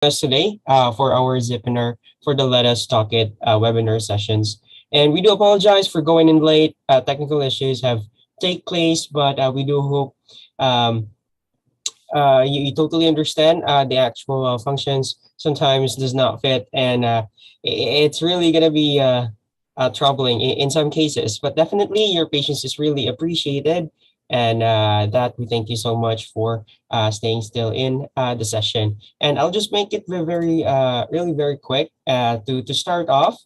us today for our Zipinar for the Let Us Talk It webinar sessions. And we do apologize for going in late. Technical issues have take place, but we do hope um, you totally understand the actual functions sometimes does not fit, and it's really gonna be troubling in some cases. But definitely, your patience is really appreciated, and that we thank you so much for staying still in the session. And I'll just make it very, really very quick to start off.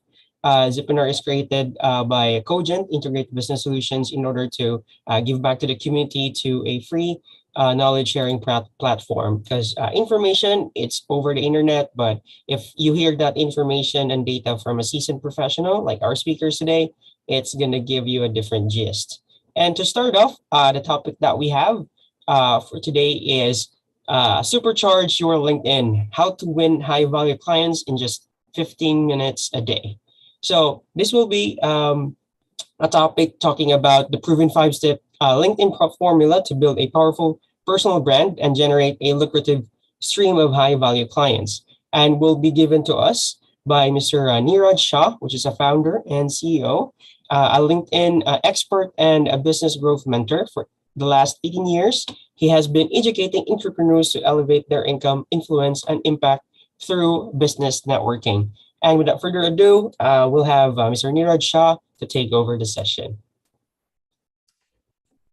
Zipinar is created by Cogent Integrated Business Solutions in order to give back to the community to a free knowledge sharing platform because information it's over the internet, but if you hear that information and data from a seasoned professional like our speakers today, it's going to give you a different gist. And to start off, the topic that we have for today is supercharge your LinkedIn, how to win high value clients in just 15 minutes a day. So this will be a topic talking about the proven five-step LinkedIn formula to build a powerful personal brand and generate a lucrative stream of high-value clients. And will be given to us by Mr. Neeraj Shah, which is a founder and CEO, a LinkedIn expert and a business growth mentor for the last 18 years. He has been educating entrepreneurs to elevate their income, influence, and impact through business networking. And without further ado, we'll have Mr. Neeraj Shah to take over the session.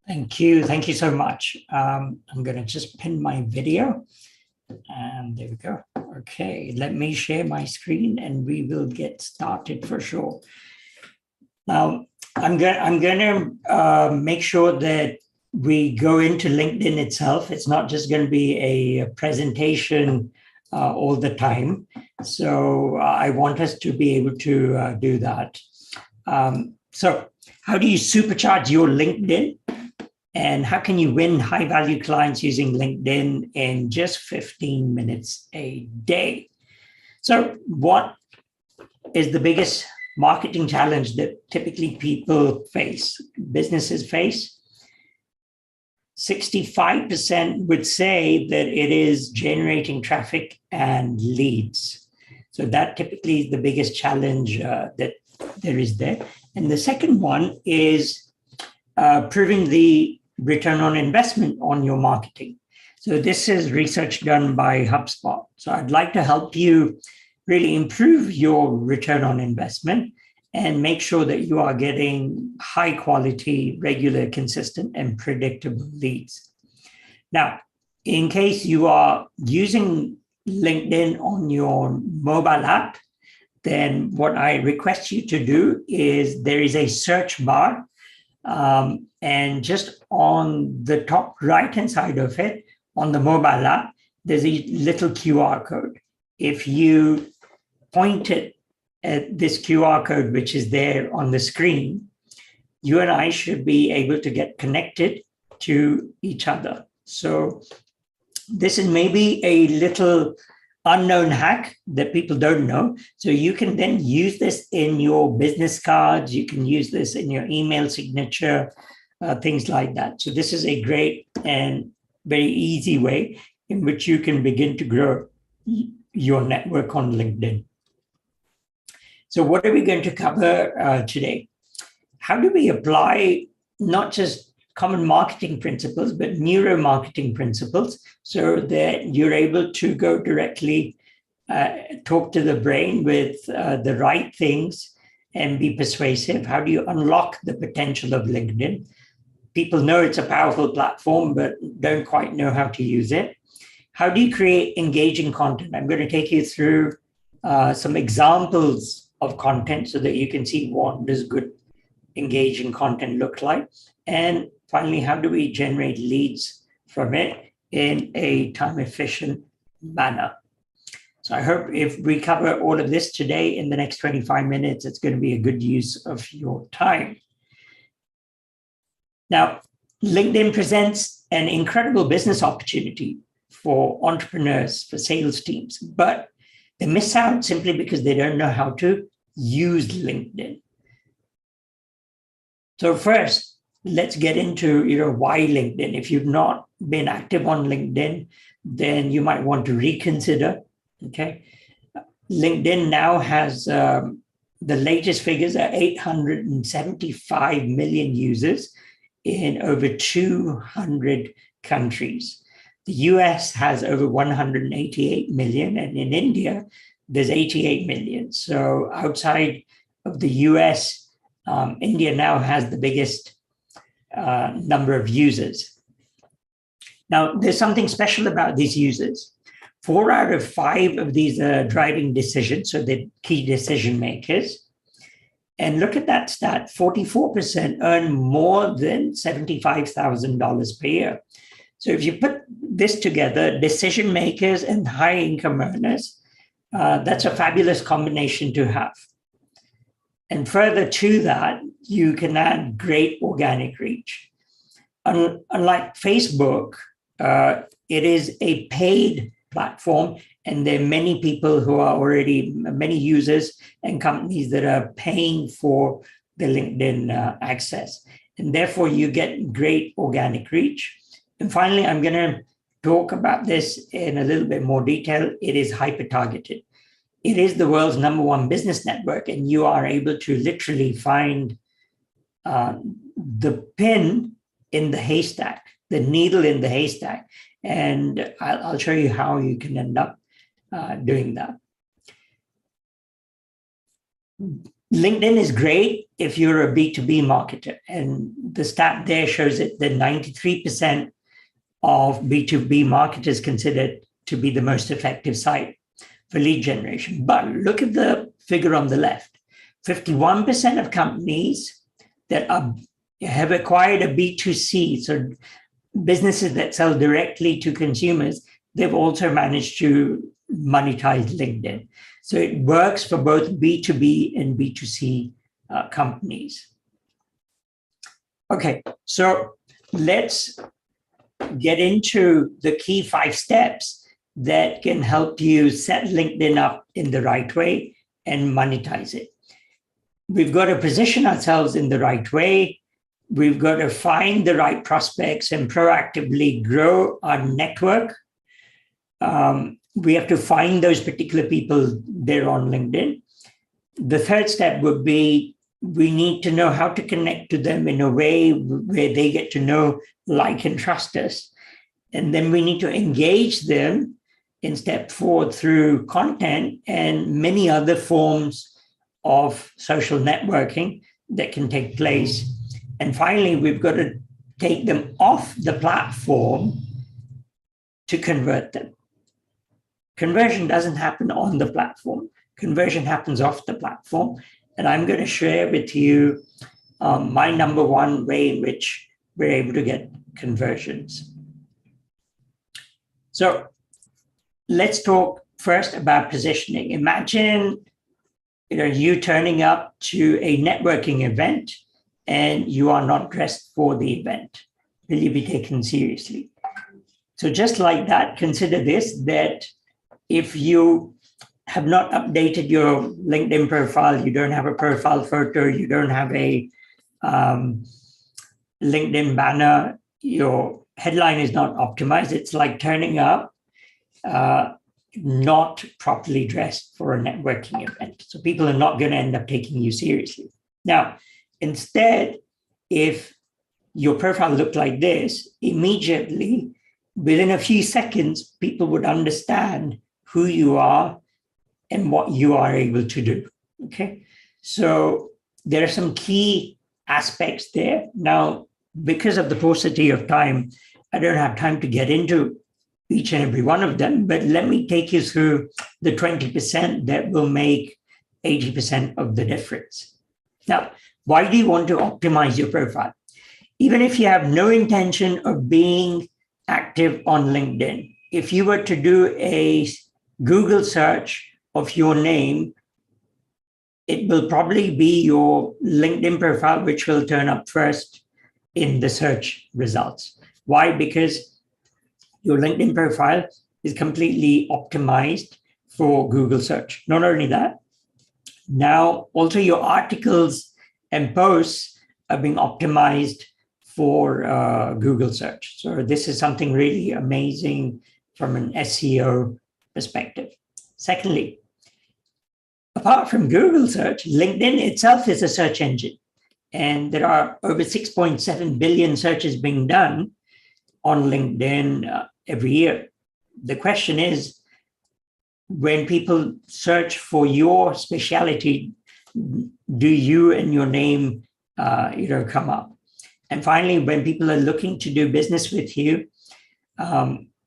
Thank you. Thank you so much. I'm going to just pin my video. And there we go. Okay, let me share my screen and we will get started for sure. Now, I'm going to make sure that we go into LinkedIn itself. It's not just going to be a presentation all the time. So I want us to be able to do that. So how do you supercharge your LinkedIn? And how can you win high-value clients using LinkedIn in just 15 minutes a day? So what is the biggest marketing challenge that typically people face, businesses face? 65% would say that it is generating traffic and leads. So that typically is the biggest challenge that there is there. And the second one is proving the return on investment on your marketing. So this is research done by HubSpot. So I'd like to help you really improve your return on investment and make sure that you are getting high quality, regular, consistent, and predictable leads. Now, in case you are using LinkedIn on your mobile app, then what I request you to do is there is a search bar. And just on the top right-hand side of it, on the mobile app, there's a little QR code. If you point it at this QR code, which is there on the screen, you and I should be able to get connected to each other. So this is maybe a little unknown hack that people don't know. So you can then use this in your business cards. You can use this in your email signature, things like that. So this is a great and very easy way in which you can begin to grow your network on LinkedIn. So what are we going to cover today? How do we apply not just common marketing principles, but neuromarketing principles so that you're able to go directly talk to the brain with the right things and be persuasive? How do you unlock the potential of LinkedIn? People know it's a powerful platform, but don't quite know how to use it. How do you create engaging content? I'm going to take you through some examples of content so that you can see what does good engaging content look like. And finally, how do we generate leads from it in a time-efficient manner? So I hope if we cover all of this today in the next 25 minutes, it's going to be a good use of your time. Now, LinkedIn presents an incredible business opportunity for entrepreneurs, for sales teams, but they miss out simply because they don't know how to use LinkedIn. So first, let's get into why LinkedIn. If you've not been active on LinkedIn, then you might want to reconsider Okay. LinkedIn now has the latest figures are 875 million users in over 200 countries. The US has over 188 million, and in India, there's 88 million. So outside of the US, India now has the biggest number of users. Now, there's something special about these users. 4 out of 5 of these are driving decisions, so they're key decision makers. And look at that stat, 44% earn more than $75,000 per year. So if you put this together, decision makers and high income earners, that's a fabulous combination to have. And further to that, you can add great organic reach. Unlike Facebook, it is a paid platform, and there are many people who are already, many users and companies that are paying for the LinkedIn access. And therefore, you get great organic reach. And finally, I'm going to talk about this in a little bit more detail. It is hyper-targeted. It is the world's #1 business network, and you are able to literally find the pin in the haystack, the needle in the haystack. And I'll show you how you can end up doing that. LinkedIn is great if you're a B2B marketer. And the stat there shows it that 93% of B2B marketers consider it to be the most effective site for lead generation. But look at the figure on the left. 51% of companies that have acquired a B2C, so businesses that sell directly to consumers, they've also managed to monetize LinkedIn. So it works for both B2B and B2C companies. Okay, so let's get into the key 5 steps that can help you set LinkedIn up in the right way and monetize it. We've got to position ourselves in the right way. We've got to find the right prospects and proactively grow our network. We have to find those particular people there on LinkedIn. The third step would be we need to know how to connect to them in a way where they get to know, like, and trust us. And then we need to engage them in step 4 through content and many other forms of social networking that can take place. And finally, we've got to take them off the platform to convert them. Conversion doesn't happen on the platform. Conversion happens off the platform. And I'm going to share with you my #1 way in which we're able to get conversions. So let's talk first about positioning. Imagine you turning up to a networking event and you are not dressed for the event. Will you be taken seriously? So just like that, consider this, that if you have not updated your LinkedIn profile, you don't have a profile photo, you don't have a LinkedIn banner, your headline is not optimized, it's like turning up not properly dressed for a networking event. So people are not going to end up taking you seriously. Now, instead, if your profile looked like this, immediately, within a few seconds, people would understand who you are and what you are able to do. Okay, so there are some key aspects there. Now, because of the paucity of time, I don't have time to get into each and every one of them, but let me take you through the 20% that will make 80% of the difference. Now, why do you want to optimize your profile? Even if you have no intention of being active on LinkedIn, if you were to do a Google search of your name, it will probably be your LinkedIn profile, which will turn up first in the search results. Why? Because your LinkedIn profile is completely optimized for Google search. Not only that, now also your articles and posts are being optimized for Google search. So this is something really amazing from an SEO perspective. Secondly, apart from Google search, LinkedIn itself is a search engine. And there are over 6.7 billion searches being done on LinkedIn every year. The question is, when people search for your specialty, do you and your name come up? And finally, when people are looking to do business with you,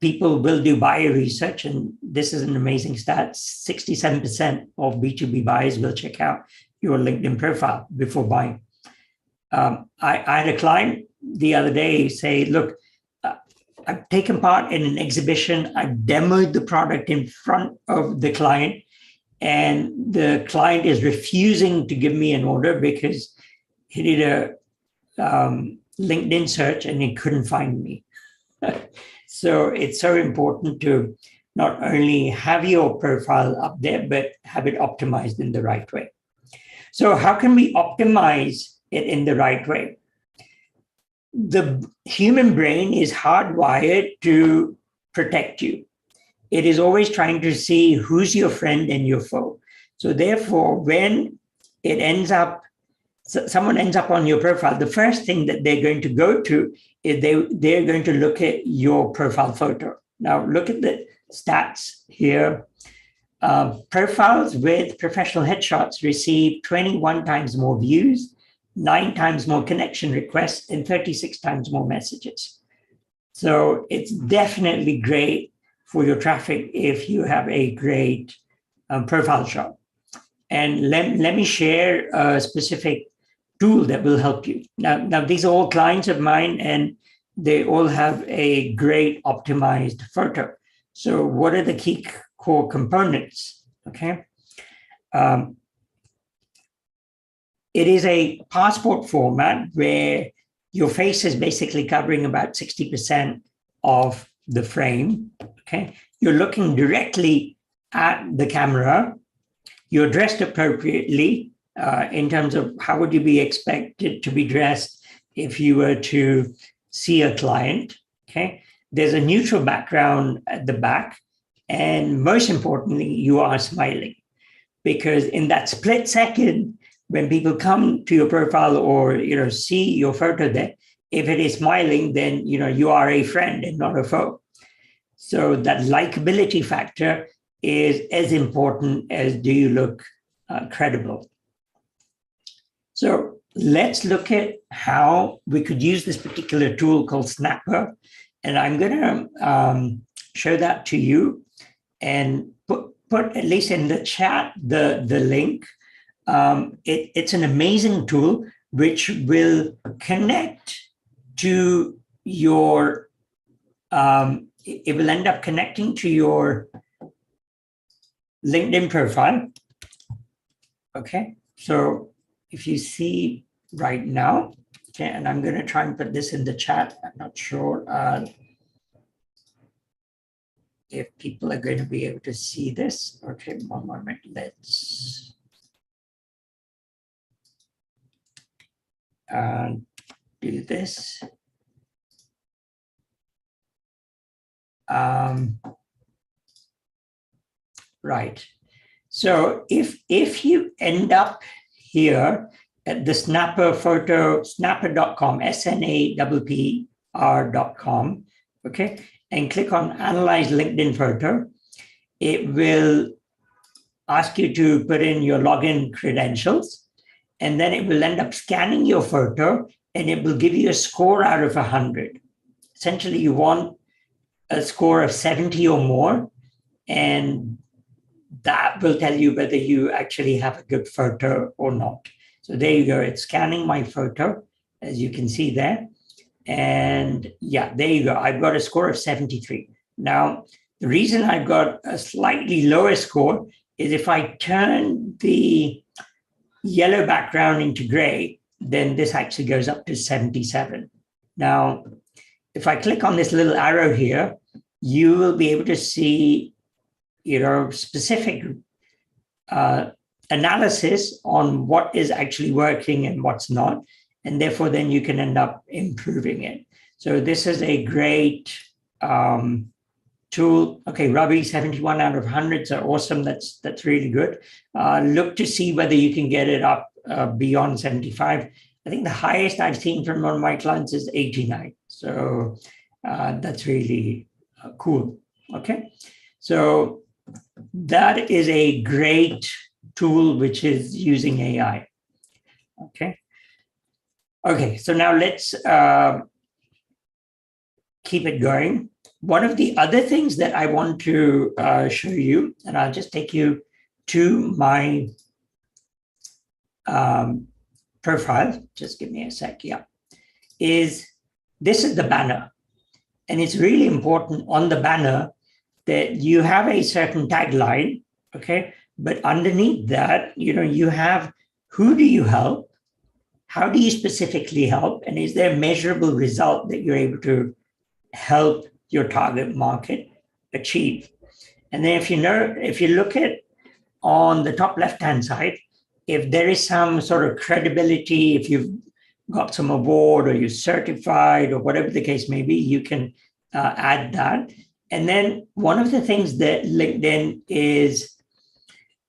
people will do buyer research. And this is an amazing stat. 67% of B2B buyers will check out your LinkedIn profile before buying. I had a client the other day say, look, I've taken part in an exhibition. I've demoed the product in front of the client, and the client is refusing to give me an order because he did a LinkedIn search and he couldn't find me. So it's so important to not only have your profile up there, but have it optimized in the right way. So how can we optimize it in the right way? The human brain is hardwired to protect you. It is always trying to see who's your friend and your foe. So therefore, when someone ends up on your profile, the first thing that they're going to go to is they're going to look at your profile photo. Now, look at the stats here. Profiles with professional headshots receive 21 times more views, 9 times more connection requests, and 36 times more messages. So it's definitely great for your traffic if you have a great profile shot. And let me share a specific tool that will help you. Now, these are all clients of mine, and they all have a great optimized photo. So what are the key core components? Okay. It is a passport format where your face is basically covering about 60% of the frame. Okay. You're looking directly at the camera. You're dressed appropriately in terms of how would you be expected to be dressed if you were to see a client. Okay. There's a neutral background at the back. And most importantly, you are smiling, because in that split second, when people come to your profile or see your photo there, if it is smiling, then you are a friend and not a foe. So that likability factor is as important as do you look credible. So let's look at how we could use this particular tool called Snapper, and I'm going to show that to you and put at least in the chat the link. It's an amazing tool which will connect to your, it will end up connecting to your LinkedIn profile. Okay, so if you see right now, okay, and I'm going to try and put this in the chat. I'm not sure if people are going to be able to see this. Okay, one moment, let's do this. Right. So if you end up here at the Snapper photo, snapper.com, snappr.com, okay, and click on Analyze LinkedIn Photo, it will ask you to put in your login credentials, and then it will end up scanning your photo, and it will give you a score out of 100. Essentially, you want a score of 70 or more, and that will tell you whether you actually have a good photo or not. So there you go. It's scanning my photo, as you can see there. And yeah, there you go. I've got a score of 73. Now, the reason I've got a slightly lower score is if I turn the yellow background into gray, then this actually goes up to 77. Now, if I click on this little arrow here, you will be able to see specific analysis on what is actually working and what's not. And therefore, then you can end up improving it. So this is a great tool. Okay, Ravi, 71 out of 100s are awesome. That's really good. Look to see whether you can get it up beyond 75. I think the highest I've seen from one of my clients is 89. So that's really cool. Okay, so that is a great tool which is using AI. Okay, so now let's keep it going. One of the other things that I want to show you, and I'll just take you to my profile, just give me a sec, yeah, is this is the banner. And it's really important on the banner that you have a certain tagline, okay? But underneath that, you have who do you help? How do you specifically help? And is there a measurable result that you're able to help your target market achieve? And then if you look at on the top left-hand side, if there is some sort of credibility, if you've got some award or you're certified or whatever the case may be, you can add that. And then one of the things that LinkedIn is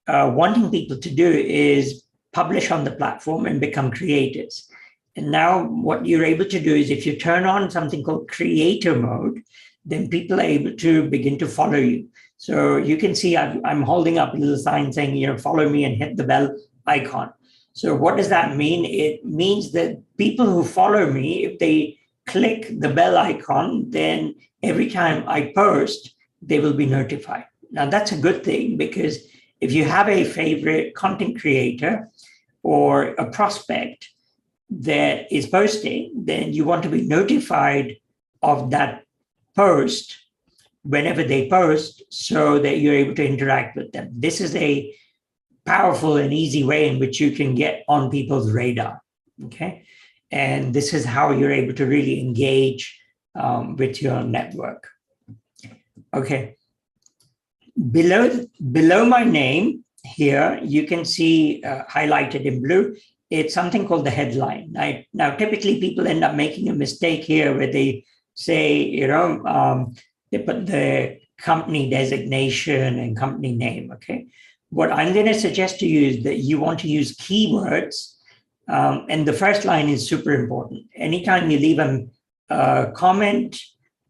wanting people to do is publish on the platform and become creators. And now what you're able to do is if you turn on something called creator mode, then people are able to begin to follow you. So you can see I'm holding up a little sign saying, follow me and hit the bell icon. So what does that mean? It means that people who follow me, if they click the bell icon, then every time I post, they will be notified. Now that's a good thing, because if you have a favorite content creator or a prospect that is posting, then you want to be notified of that post whenever they post so that you're able to interact with them. This is a powerful and easy way in which you can get on people's radar, okay? And this is how you're able to really engage with your network. Okay. Below my name here, you can see highlighted in blue, it's something called the headline. Now, typically people end up making a mistake here where they say, they put the company designation and company name, okay? What I'm going to suggest to you is that you want to use keywords, and the first line is super important. Anytime you leave a comment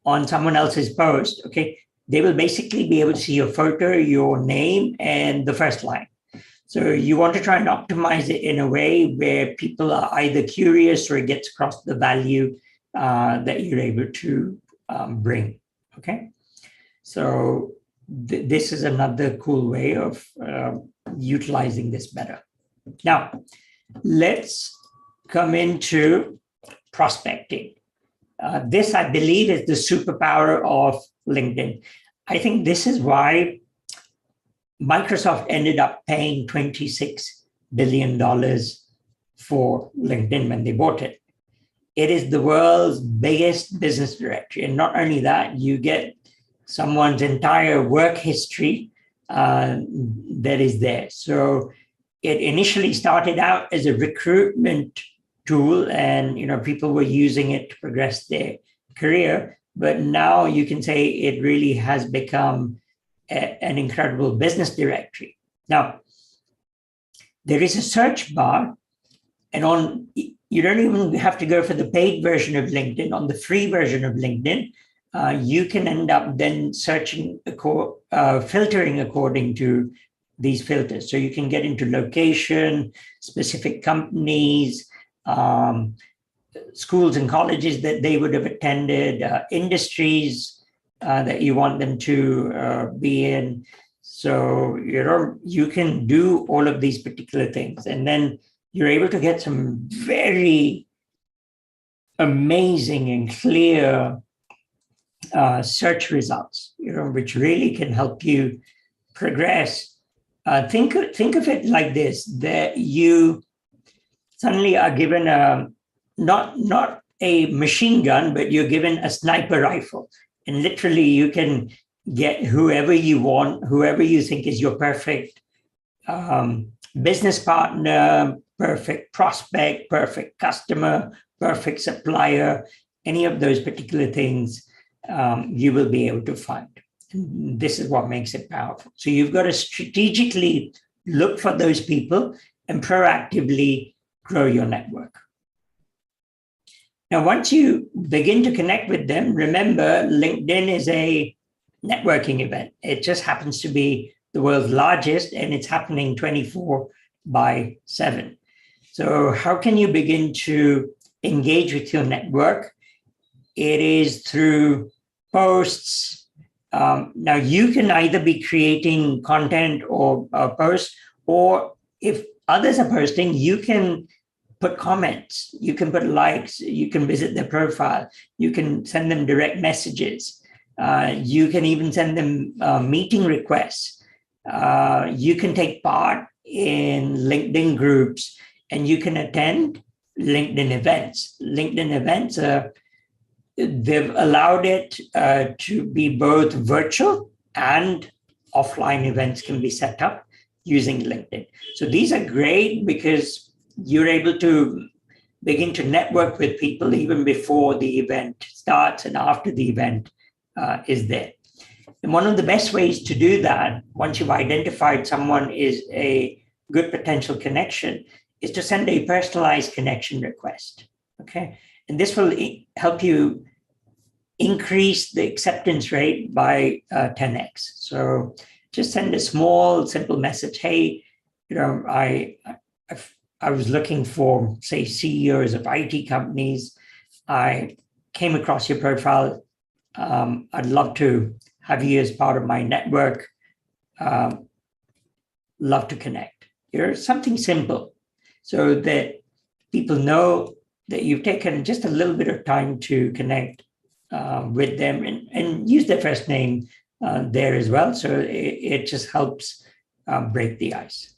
on someone else's post, okay, they will basically be able to see your photo, your name, and the first line. So you want to try and optimize it in a way where people are either curious or it gets across the value that you're able to bring, okay? So this is another cool way of utilizing this better. Now, let's come into prospecting. This, I believe, is the superpower of LinkedIn. I think this is why Microsoft ended up paying $26 billion for LinkedIn when they bought it. It is the world's biggest business directory. And not only that, you get someone's entire work history that is there. So it initially started out as a recruitment tool, and people were using it to progress their career. But now you can say it really has become an incredible business directory. Now, there is a search bar, and you don't even have to go for the paid version of LinkedIn. On the free version of LinkedIn, you can end up then searching, filtering according to these filters. So you can get into location, specific companies, schools and colleges that they would have attended, industries that you want them to be in. So you can do all of these particular things. And then you're able to get some very amazing and clear search results, which really can help you progress. Think of it like this: that you suddenly are given not a machine gun, but you're given a sniper rifle, and literally you can get whoever you want, whoever you think is your perfect business partner, perfect prospect, perfect customer, perfect supplier, any of those particular things you will be able to find. And this is what makes it powerful. So you've got to strategically look for those people and proactively grow your network. Now, once you begin to connect with them, remember, LinkedIn is a networking event. It just happens to be the world's largest, and it's happening 24/7. So how can you begin to engage with your network? It is through posts. Now, you can either be creating content or posts, or if others are posting, you can put comments, you can put likes, you can visit their profile, you can send them direct messages, you can even send them meeting requests. You can take part in LinkedIn groups, and you can attend LinkedIn events. LinkedIn events, they've allowed it to be both virtual and offline events can be set up using LinkedIn. So these are great because you're able to begin to network with people even before the event starts and after the event is there. And one of the best ways to do that, once you've identified someone is a good potential connection, is to send a personalized connection request. Okay. And this will help you increase the acceptance rate by 10x. So just send a small, simple message. Hey, I was looking for, say, CEOs of IT companies. I came across your profile. I'd love to have you as part of my network. Love to connect. Something simple so that people know that you've taken just a little bit of time to connect with them, and use their first name there as well. So it just helps break the ice.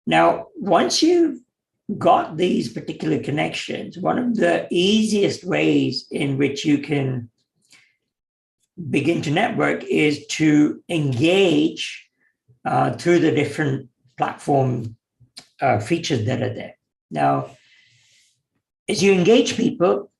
Now, once you've got these particular connections, one of the easiest ways in which you can begin to network is to engage through the different platform features that are there. Now, as you engage people,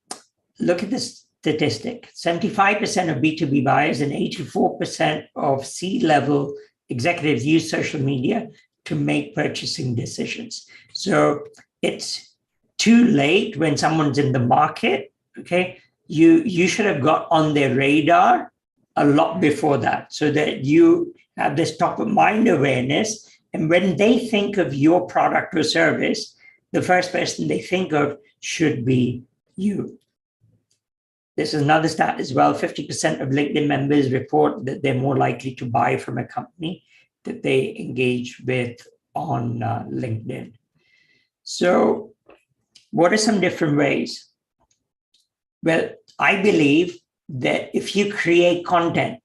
look at this statistic. 75% of B2B buyers and 84% of C-level executives use social media to make purchasing decisions. So it's too late when someone's in the market, okay? You should have got on their radar a lot before that so that you have this top of mind awareness. And when they think of your product or service, the first person they think of should be you. This is another stat as well. 50% of LinkedIn members report that they're more likely to buy from a company that they engage with on LinkedIn. So what are some different ways? Well, I believe that if you create content,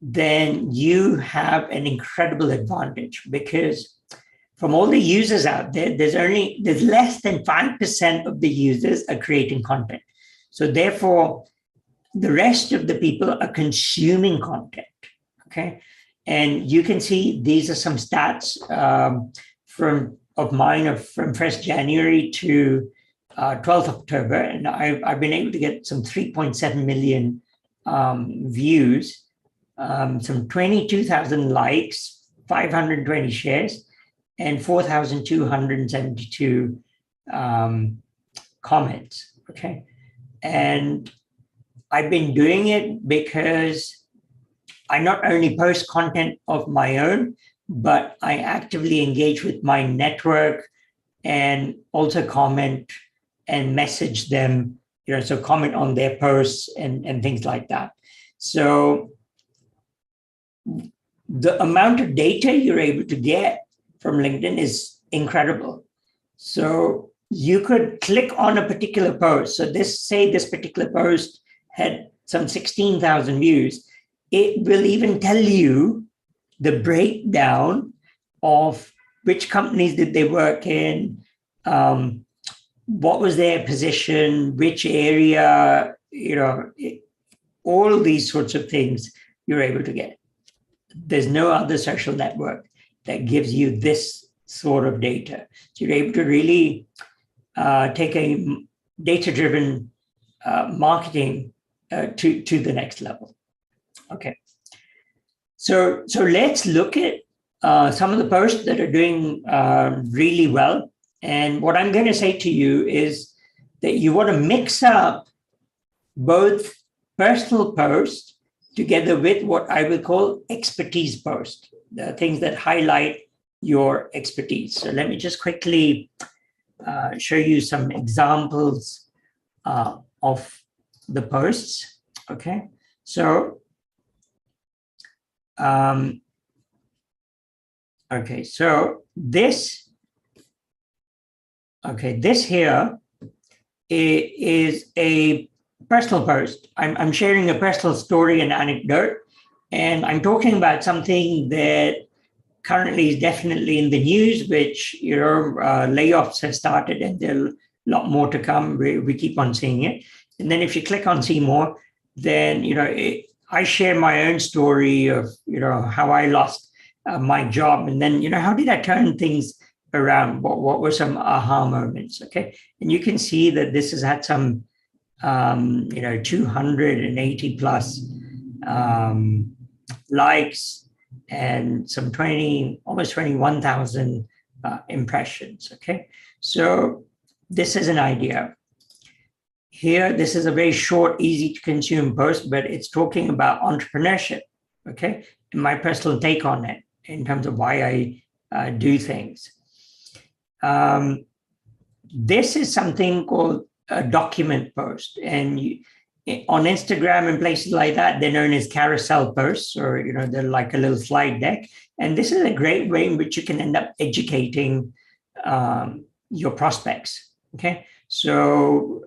then you have an incredible advantage, because from all the users out there, there's less than 5% of the users are creating content. So therefore, the rest of the people are consuming content, okay? And you can see these are some stats from 1st January to 12th October. And I've been able to get some 3.7 million views, some 22,000 likes, 520 shares, and 4,272 comments, okay? And I've been doing it because I not only post content of my own, but I actively engage with my network and also comment and message them, so comment on their posts and things like that. So the amount of data you're able to get from LinkedIn is incredible. So you could click on a particular post. So this particular post had some 16,000 views. It will even tell you the breakdown of which companies did they work in, what was their position, which area, all these sorts of things you're able to get. There's no other social network that gives you this sort of data. So you're able to really take a data-driven marketing to the next level. Okay. So let's look at some of the posts that are doing really well. And what I'm going to say to you is that you want to mix up both personal posts together with what I will call expertise posts, the things that highlight your expertise. So let me just quickly show you some examples of the posts. Okay, so this here is a personal post. I'm sharing a personal story and anecdote, and I'm talking about something that currently is definitely in the news, which layoffs have started, and there are a lot more to come. We keep on seeing it. And then if you click on see more, then I share my own story of how I lost my job, and then how did I turn things around? What were some aha moments? Okay, and you can see that this has had some 280 plus likes and some almost 21,000 impressions. Okay, so this is an idea. Here, this is a very short, easy to consume post, but it's talking about entrepreneurship. Okay, and my personal take on it in terms of why I do things. This is something called a document post, and on Instagram and places like that, they're known as carousel posts, or they're like a little slide deck. And this is a great way in which you can end up educating your prospects. Okay, so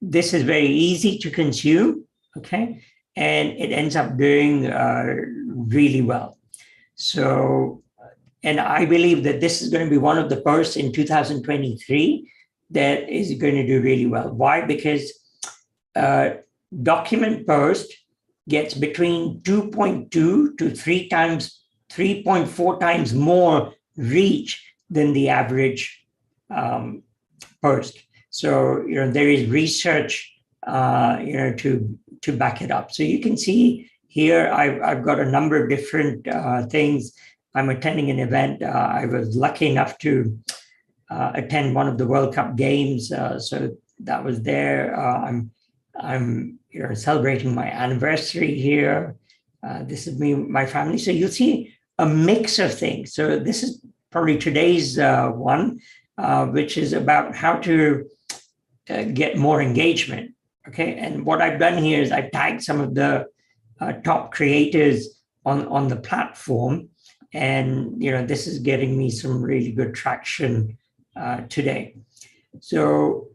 this is very easy to consume. Okay, and it ends up doing really well. So, and I believe that this is going to be one of the posts in 2023 that is going to do really well. Why? Because document post gets between 2.2 to 3.4 times more reach than the average post. So there is research to back it up. So you can see here I've got a number of different things. I'm attending an event. I was lucky enough to attend one of the World Cup games, so that was there. I'm celebrating my anniversary here. This is me, my family. So you'll see a mix of things. So this is probably today's one, which is about how to get more engagement. Okay, and what I've done here is I've tagged some of the top creators on the platform, and this is getting me some really good traction today. So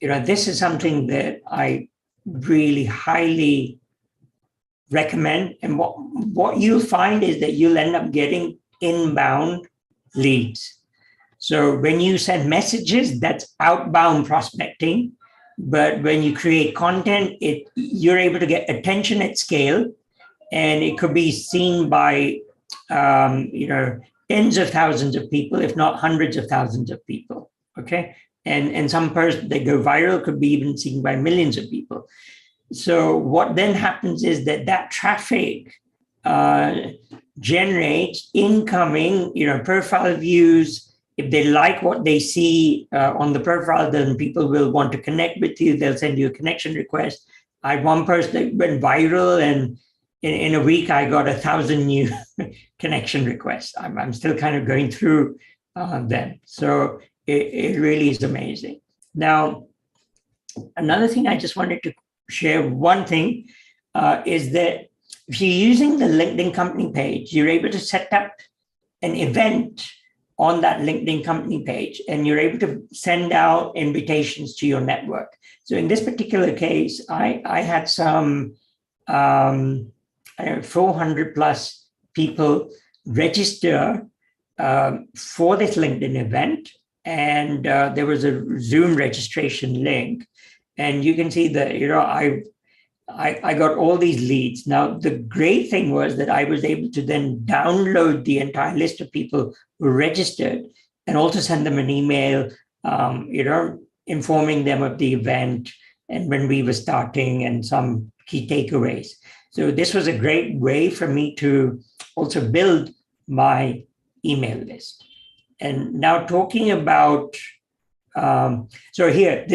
this is something that I really highly recommend. And what you'll find is that you'll end up getting inbound leads. So when you send messages, that's outbound prospecting. But when you create content, you're able to get attention at scale, and it could be seen by tens of thousands of people, if not hundreds of thousands of people. Okay, and some posts that go viral could be even seen by millions of people. So what then happens is that traffic generates incoming, profile views. If they like what they see on the profile, then people will want to connect with you. They'll send you a connection request. I had one post that went viral, and in a week, I got 1,000 new connection requests. I'm still kind of going through them. So it really is amazing. Now, another thing I just wanted to share, one thing is that if you're using the LinkedIn company page, you're able to set up an event on that LinkedIn company page, and you're able to send out invitations to your network. So in this particular case, I had some 400 plus people register for this LinkedIn event, and there was a Zoom registration link, and you can see that I got all these leads. Now the great thing was that I was able to then download the entire list of people who registered, and also send them an email, informing them of the event and when we were starting and some key takeaways. So this was a great way for me to also build my email list. And now talking about, so here,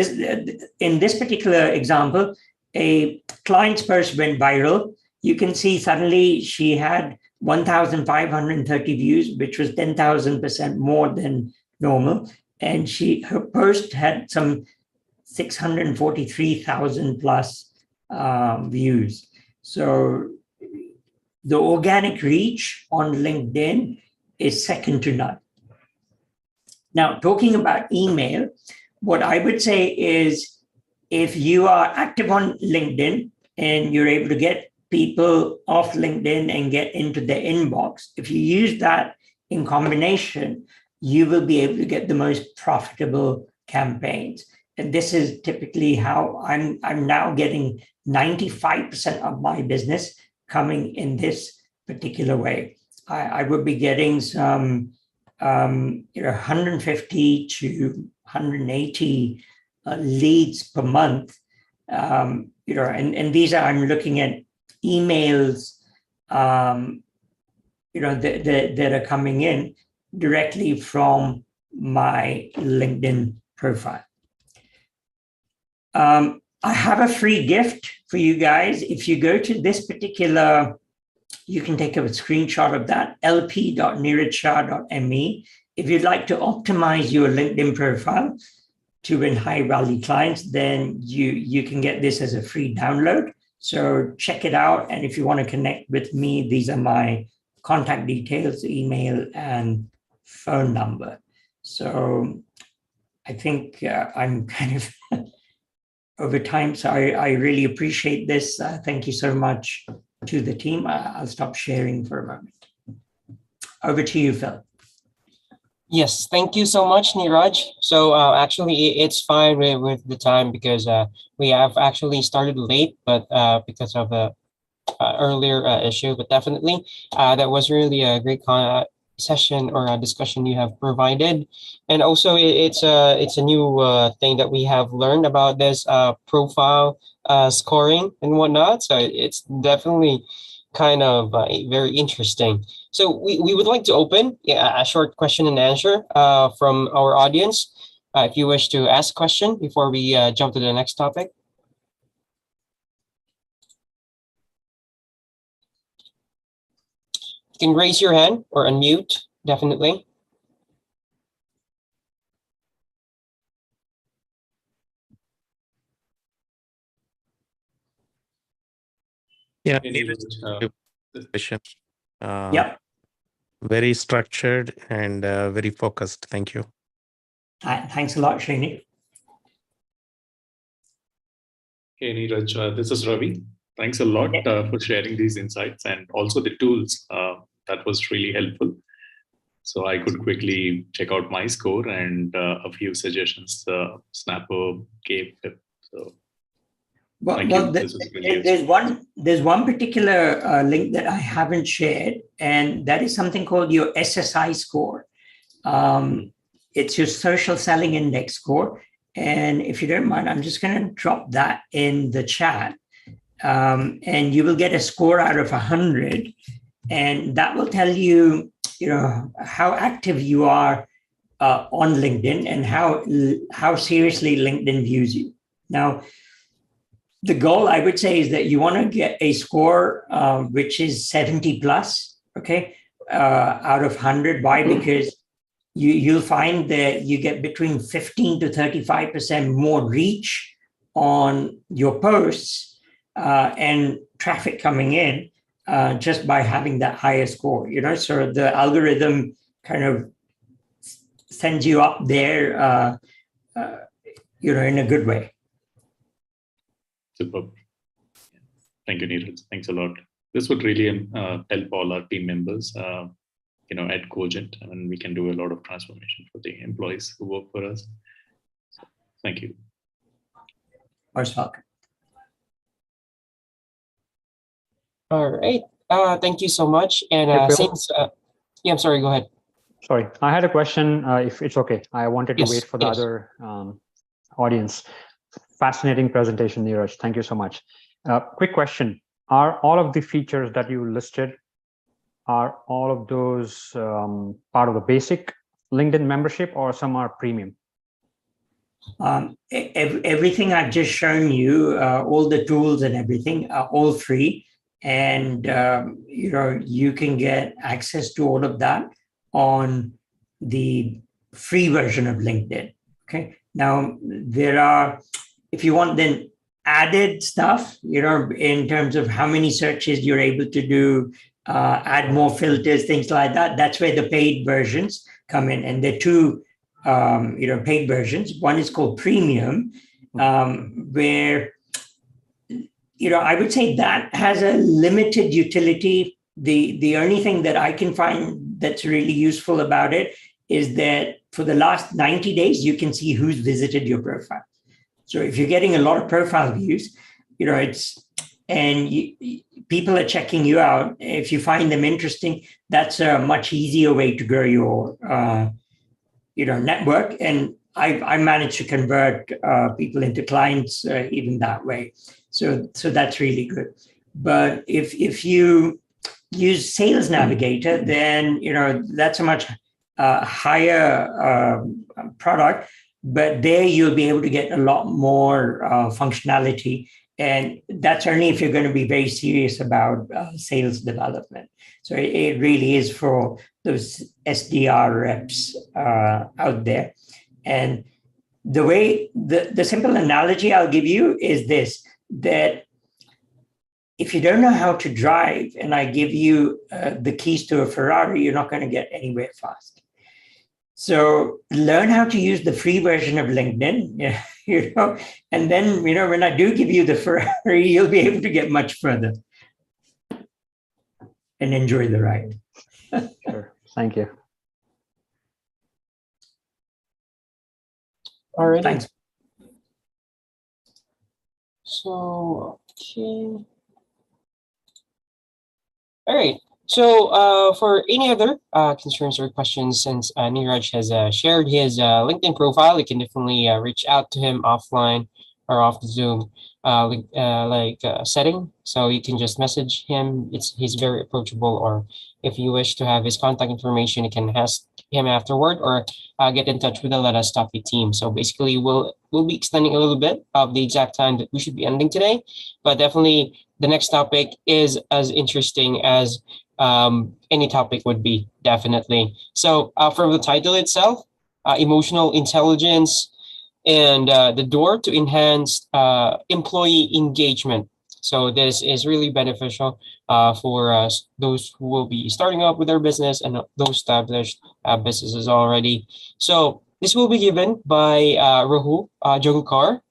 in this particular example, a client's post went viral. You can see suddenly she had 1,530 views, which was 10,000% more than normal. And her post had some 643,000 plus views. So the organic reach on LinkedIn is second to none. Now, talking about email, what I would say is if you are active on LinkedIn and you're able to get people off LinkedIn and get into their inbox, if you use that in combination, you will be able to get the most profitable campaigns. And this is typically how I'm now getting 95% of my business coming in this particular way. I would be getting some 150 to 180 leads per month. And these are, I'm looking at emails, that are coming in directly from my LinkedIn profile. I have a free gift for you guys. If you go to this particular, you can take a screenshot of that, lp.neerajshah.me. If you'd like to optimize your LinkedIn profile to win high value clients, then you can get this as a free download. So check it out. And if you want to connect with me, these are my contact details, email and phone number. So I think I'm kind of over time. So I really appreciate this. Thank you so much to the team. I'll stop sharing for a moment. Over to you, Phil. Yes, thank you so much, Neeraj. So actually, it's fine with the time because we have actually started late, but because of the earlier issue, but definitely that was really a great session or a discussion you have provided, and also it's a new thing that we have learned about this profile scoring and whatnot. So it's definitely kind of very interesting. So we would like to open a short question and answer from our audience. If you wish to ask a question before we jump to the next topic. You can raise your hand or unmute, definitely. Yeah, Yep. very structured and very focused. Thank you. Thanks a lot, Srini. Hey, Neeraj, this is Ravi. Thanks a lot for sharing these insights and also the tools. That was really helpful. So I could quickly check out my score and a few suggestions Snapper gave. So there's one particular link that I haven't shared, and that is something called your SSI score. It's your social selling index score. And if you don't mind, I'm just going to drop that in the chat. And you will get a score out of 100. And that will tell you, how active you are on LinkedIn and how seriously LinkedIn views you. Now, the goal, I would say, is that you want to get a score which is 70 plus, okay, out of 100. Why? Because you'll find that you get between 15 to 35% more reach on your posts and traffic coming in just by having that higher score. So the algorithm kind of sends you up there, in a good way. Superb. Thank you, Neeraj. Thanks a lot. This would really help all our team members, at Cogent, and we can do a lot of transformation for the employees who work for us. So, thank you. Most welcome. All right. Thank you so much. And since, I'm sorry, go ahead. Sorry, I had a question, if it's okay. I wanted to wait for the other audience. Fascinating presentation, Neeraj. Thank you so much. Quick question. Are all of the features that you listed, are all of those part of the basic LinkedIn membership, or some are premium? Everything I've just shown you, all the tools and everything are all free. And, you can get access to all of that on the free version of LinkedIn. Okay. Now, there are, if you want then added stuff, in terms of how many searches you're able to do, add more filters, things like that. That's where the paid versions come in. And there are two paid versions. One is called Premium, where I would say that has a limited utility. The only thing that I can find that's really useful about it is that for the last 90 days, you can see who's visited your profile. So if you're getting a lot of profile views, people are checking you out. If you find them interesting, that's a much easier way to grow your network. And I managed to convert people into clients even that way. So that's really good. But if you use Sales Navigator, then that's a much higher product. But there you'll be able to get a lot more functionality. And that's only if you're going to be very serious about sales development. So it really is for those SDR reps out there. And the simple analogy I'll give you is this, that if you don't know how to drive and I give you the keys to a Ferrari, you're not going to get anywhere fast. So learn how to use the free version of LinkedIn, and then, when I do give you the Ferrari, you'll be able to get much further and enjoy the ride. Sure. Thank you. All right. Thanks. So, okay. All right. So for any other concerns or questions, since Neeraj has shared his LinkedIn profile, you can definitely reach out to him offline or off the Zoom setting. So you can just message him. He's very approachable. Or if you wish to have his contact information, you can ask him afterward, or get in touch with the LetUsTalkIt team. So basically, we'll be extending a little bit of the exact time that we should be ending today, but definitely the next topic is as interesting as any topic would be, definitely. So from the title itself, emotional intelligence and the door to enhanced employee engagement. So this is really beneficial for those who will be starting up with their business and those established businesses already. So this will be given by Rahul Jogulkar,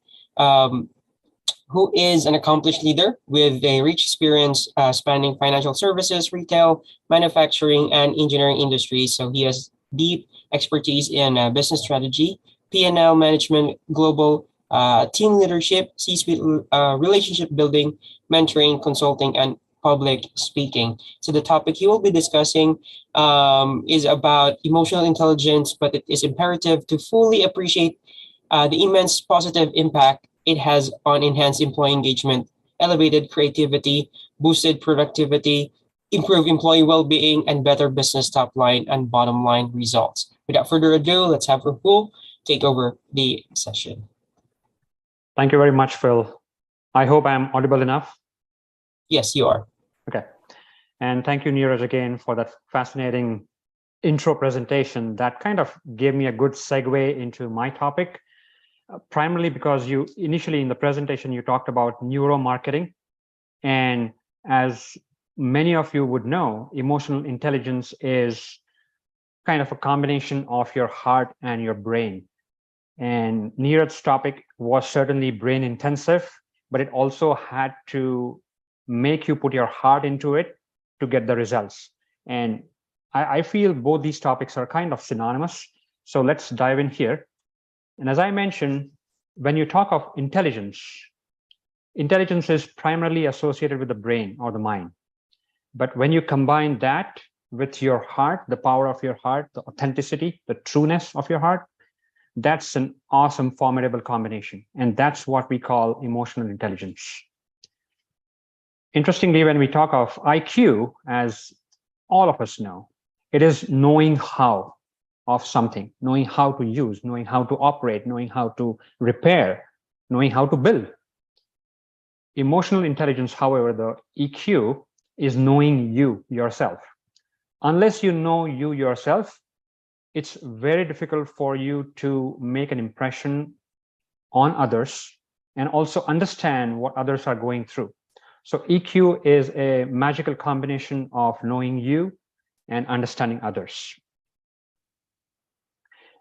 who is an accomplished leader with a rich experience spanning financial services, retail, manufacturing, and engineering industries. So he has deep expertise in business strategy, P&L management, global team leadership, C-suite relationship building, mentoring, consulting, and public speaking. So the topic he will be discussing is about emotional intelligence, but it is imperative to fully appreciate the immense positive impact it has on enhanced employee engagement, elevated creativity, boosted productivity, improved employee well-being, and better business top line and bottom line results. Without further ado, let's have Rahul take over the session. Thank you very much, Phil. I hope I'm audible enough. Yes, you are. Okay. And thank you, Neeraj, again for that fascinating intro presentation that kind of gave me a good segue into my topic. Primarily because you initially in the presentation, you talked about neuromarketing. And as many of you would know, emotional intelligence is kind of a combination of your heart and your brain. And Neeraj's topic was certainly brain intensive, but it also had to make you put your heart into it to get the results. And I feel both these topics are kind of synonymous. So let's dive in here. And as I mentioned, when you talk of intelligence, intelligence is primarily associated with the brain or the mind. But when you combine that with your heart, the power of your heart, the authenticity, the trueness of your heart, that's an awesome, formidable combination. And that's what we call emotional intelligence. Interestingly, when we talk of IQ, as all of us know, it is knowing how of something, knowing how to use, knowing how to operate, knowing how to repair, knowing how to build. Emotional intelligence, however, the EQ, is knowing you yourself. Unless you know you yourself, it's very difficult for you to make an impression on others and also understand what others are going through. So EQ is a magical combination of knowing you and understanding others.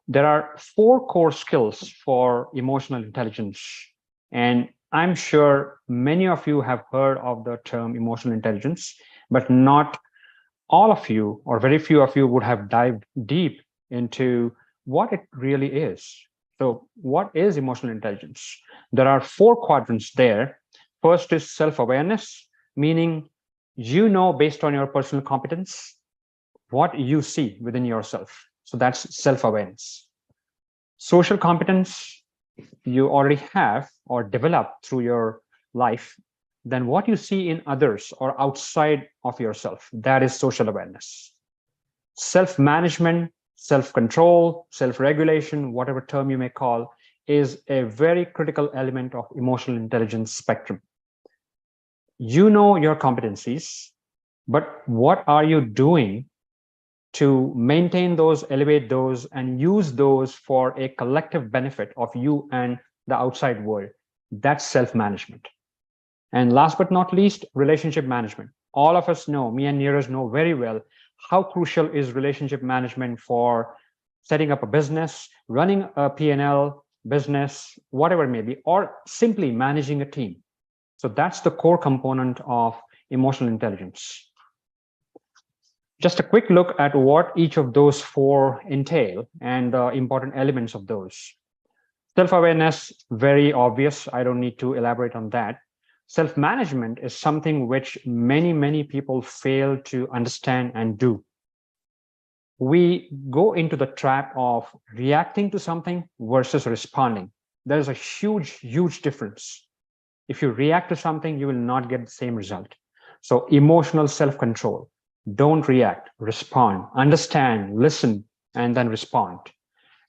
There are 4 core skills for emotional intelligence, and I'm sure many of you have heard of the term emotional intelligence, but not all of you, or very few of you, would have dived deep into what it really is. So what is emotional intelligence? There are 4 quadrants there. First is self-awareness, meaning you know based on your personal competence what you see within yourself. So that's self-awareness. Social competence you already have or developed through your life. Then what you see in others or outside of yourself, that is social awareness. Self-management, self-control, self-regulation, whatever term you may call, is a very critical element of emotional intelligence spectrum. You know your competencies, but what are you doing to maintain those, elevate those, and use those for a collective benefit of you and the outside world? That's self-management. And last but not least, relationship management. All of us know, me and Neeraj know very well, how crucial is relationship management for setting up a business, running a P&L business, whatever it may be, or simply managing a team. So that's the core component of emotional intelligence. Just a quick look at what each of those 4 entail and the important elements of those. Self-awareness, very obvious. I don't need to elaborate on that. Self-management is something which many people fail to understand and do. We go into the trap of reacting to something versus responding. There's a huge difference. If you react to something, you will not get the same result. So emotional self-control. Don't react, respond, understand, listen, and then respond.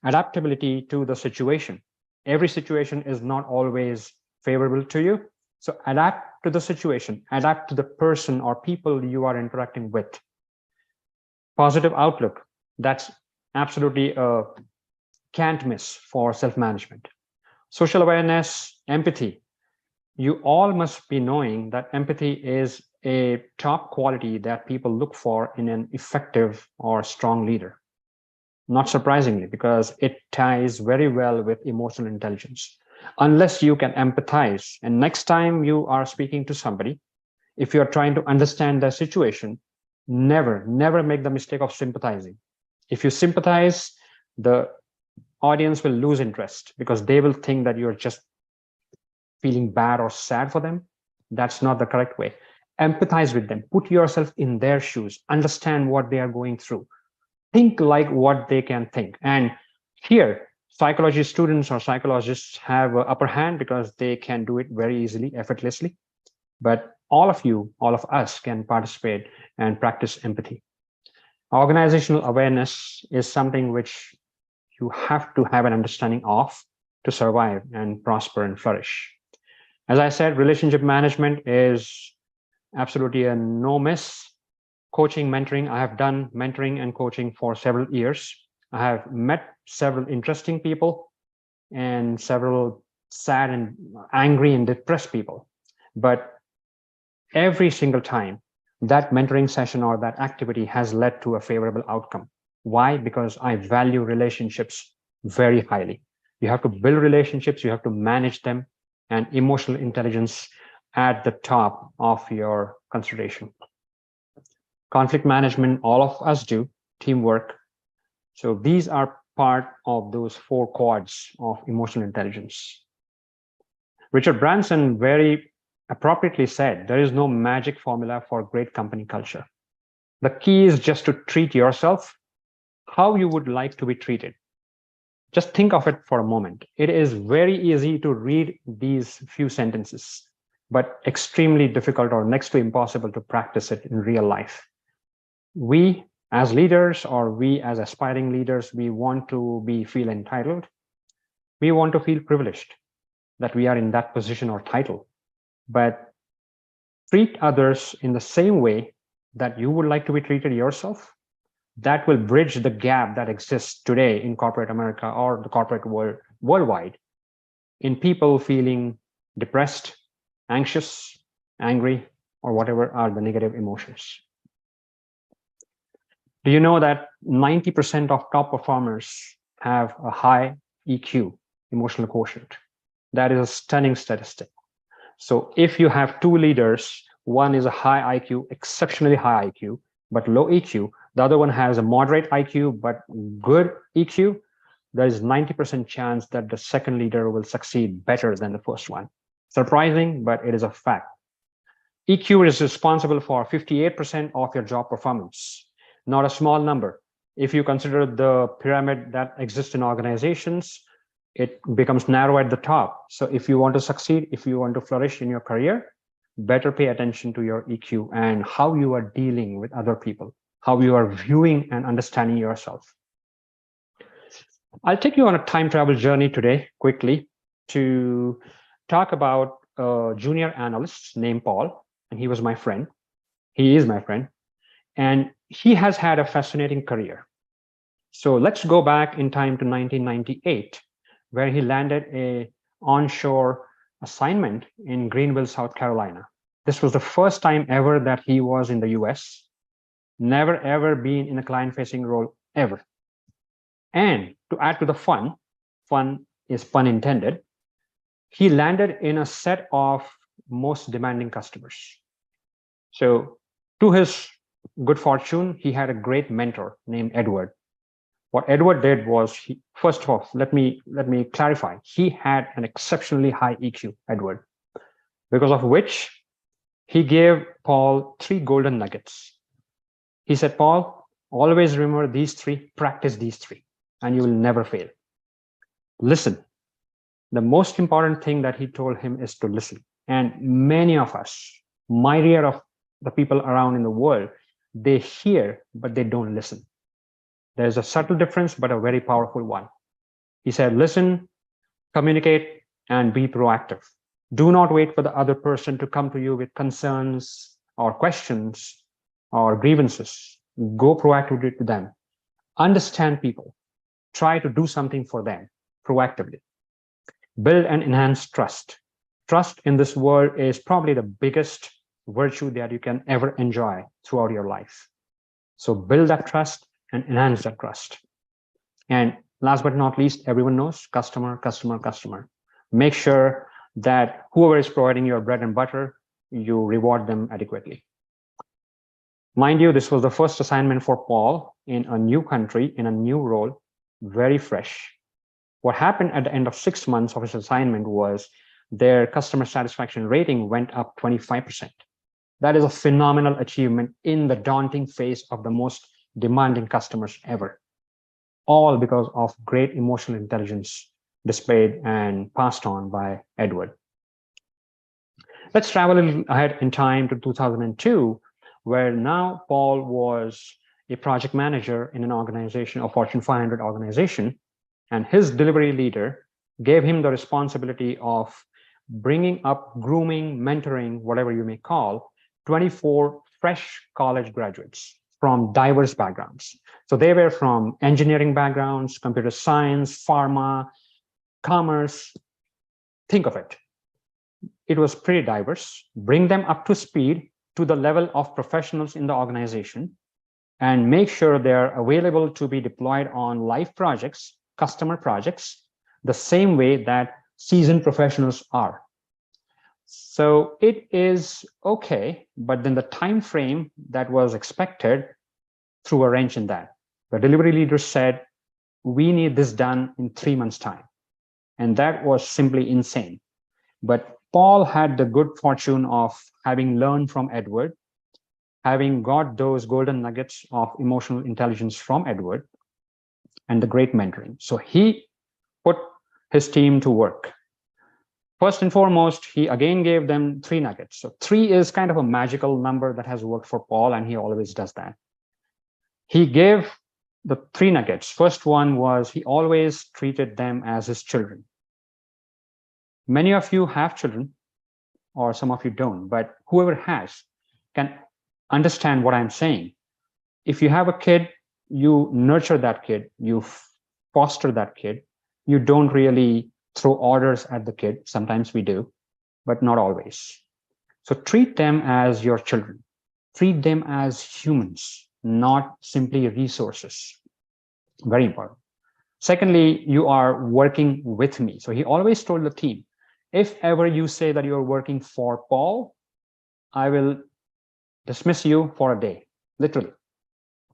Adaptability to the situation. Every situation is not always favorable to you. So adapt to the situation, adapt to the person or people you are interacting with. Positive outlook. That's absolutely a can't miss for self-management. Social awareness, empathy. You all must be knowing that empathy is a top quality that people look for in an effective or strong leader. Not surprisingly, because it ties very well with emotional intelligence. Unless you can empathize, and next time you are speaking to somebody, if you're trying to understand their situation, never make the mistake of sympathizing. If you sympathize, the audience will lose interest because they will think that you're just feeling bad or sad for them. That's not the correct way. Empathize with them, put yourself in their shoes, understand what they are going through, think like what they can think. And here, psychology students or psychologists have an upper hand because they can do it very easily, effortlessly. But all of you, all of us can participate and practice empathy. Organizational awareness is something which you have to have an understanding of to survive and prosper and flourish. As I said, relationship management is absolutely a no miss. Coaching, mentoring, I have done mentoring and coaching for several years. I have met several interesting people and several sad and angry and depressed people. But every single time, that mentoring session or that activity has led to a favorable outcome. Why? Because I value relationships very highly. You have to build relationships, you have to manage them, and emotional intelligence at the top of your consideration. Conflict management, all of us do, teamwork. So these are part of those 4 quads of emotional intelligence. Richard Branson very appropriately said, there is no magic formula for great company culture. The key is just to treat yourself how you would like to be treated. Just think of it for a moment. It is very easy to read these few sentences. but extremely difficult or next to impossible to practice it in real life. We as leaders, or we as aspiring leaders, we want to feel entitled. We want to feel privileged that we are in that position or title, but treat others in the same way that you would like to be treated yourself. That will bridge the gap that exists today in corporate America or the corporate world worldwide, in people feeling depressed, anxious, angry, or whatever are the negative emotions. Do you know that 90% of top performers have a high EQ, emotional quotient? That is a stunning statistic. So if you have two leaders, one is a high IQ, exceptionally high IQ, but low EQ, the other one has a moderate IQ, but good EQ, there is 90% chance that the second leader will succeed better than the first one. Surprising, but it is a fact. EQ is responsible for 58% of your job performance. Not a small number. If you consider the pyramid that exists in organizations, it becomes narrow at the top. So if you want to succeed, if you want to flourish in your career, better pay attention to your EQ and how you are dealing with other people, how you are viewing and understanding yourself. I'll take you on a time travel journey today quickly to talk about a junior analyst named Paul, and he was my friend. He is my friend, and he has had a fascinating career. So let's go back in time to 1998, where he landed an onshore assignment in Greenville, South Carolina. This was the first time ever that he was in the US, never ever been in a client-facing role ever. And to add to the fun is pun intended, he landed in a set of most demanding customers. So to his good fortune, he had a great mentor named Edward. What Edward did was, first of all, let me clarify. He had an exceptionally high EQ, Edward, because of which he gave Paul 3 golden nuggets. He said, Paul, always remember these 3, practice these 3, and you will never fail. Listen. The most important thing that he told him is to listen. And many of us, myriad of the people around in the world, they hear, but they don't listen. There's a subtle difference, but a very powerful one. He said, listen, communicate, and be proactive. Do not wait for the other person to come to you with concerns or questions or grievances. Go proactively to them. Understand people. Try to do something for them proactively. Build and enhance trust. Trust in this world is probably the biggest virtue that you can ever enjoy throughout your life. So build that trust and enhance that trust. And last but not least, everyone knows customer, customer, customer. Make sure that whoever is providing your bread and butter, you reward them adequately. Mind you, this was the first assignment for Paul in a new country, in a new role, very fresh. What happened at the end of 6 months of his assignment was their customer satisfaction rating went up 25%. That is a phenomenal achievement in the daunting face of the most demanding customers ever, all because of great emotional intelligence displayed and passed on by Edward. Let's travel a little ahead in time to 2002, where now Paul was a project manager in an organization, a Fortune 500 organization, and his delivery leader gave him the responsibility of bringing up, grooming, mentoring, whatever you may call, 24 fresh college graduates from diverse backgrounds. So they were from engineering backgrounds, computer science, pharma, commerce. Think of it. It was pretty diverse. Bring them up to speed to the level of professionals in the organization and make sure they're available to be deployed on live projects, customer projects, the same way that seasoned professionals are. So it is okay, but then the time frame that was expected threw a wrench in that. The delivery leader said, we need this done in 3 months' time. And that was simply insane. But Paul had the good fortune of having learned from Edward, having got those golden nuggets of emotional intelligence from Edward, and the great mentoring. So he put his team to work. First and foremost, he again gave them 3 nuggets. So 3 is kind of a magical number that has worked for Paul, and he always does that. He gave the 3 nuggets. First one was he always treated them as his children. Many of you have children, or some of you don't, but whoever has can understand what I'm saying. If you have a kid, you nurture that kid, you foster that kid. You don't really throw orders at the kid. Sometimes we do, but not always. So treat them as your children. Treat them as humans, not simply resources. Very important. Secondly, you are working with me. So he always told the team, if ever you say that you're working for Paul, I will dismiss you for a day, literally.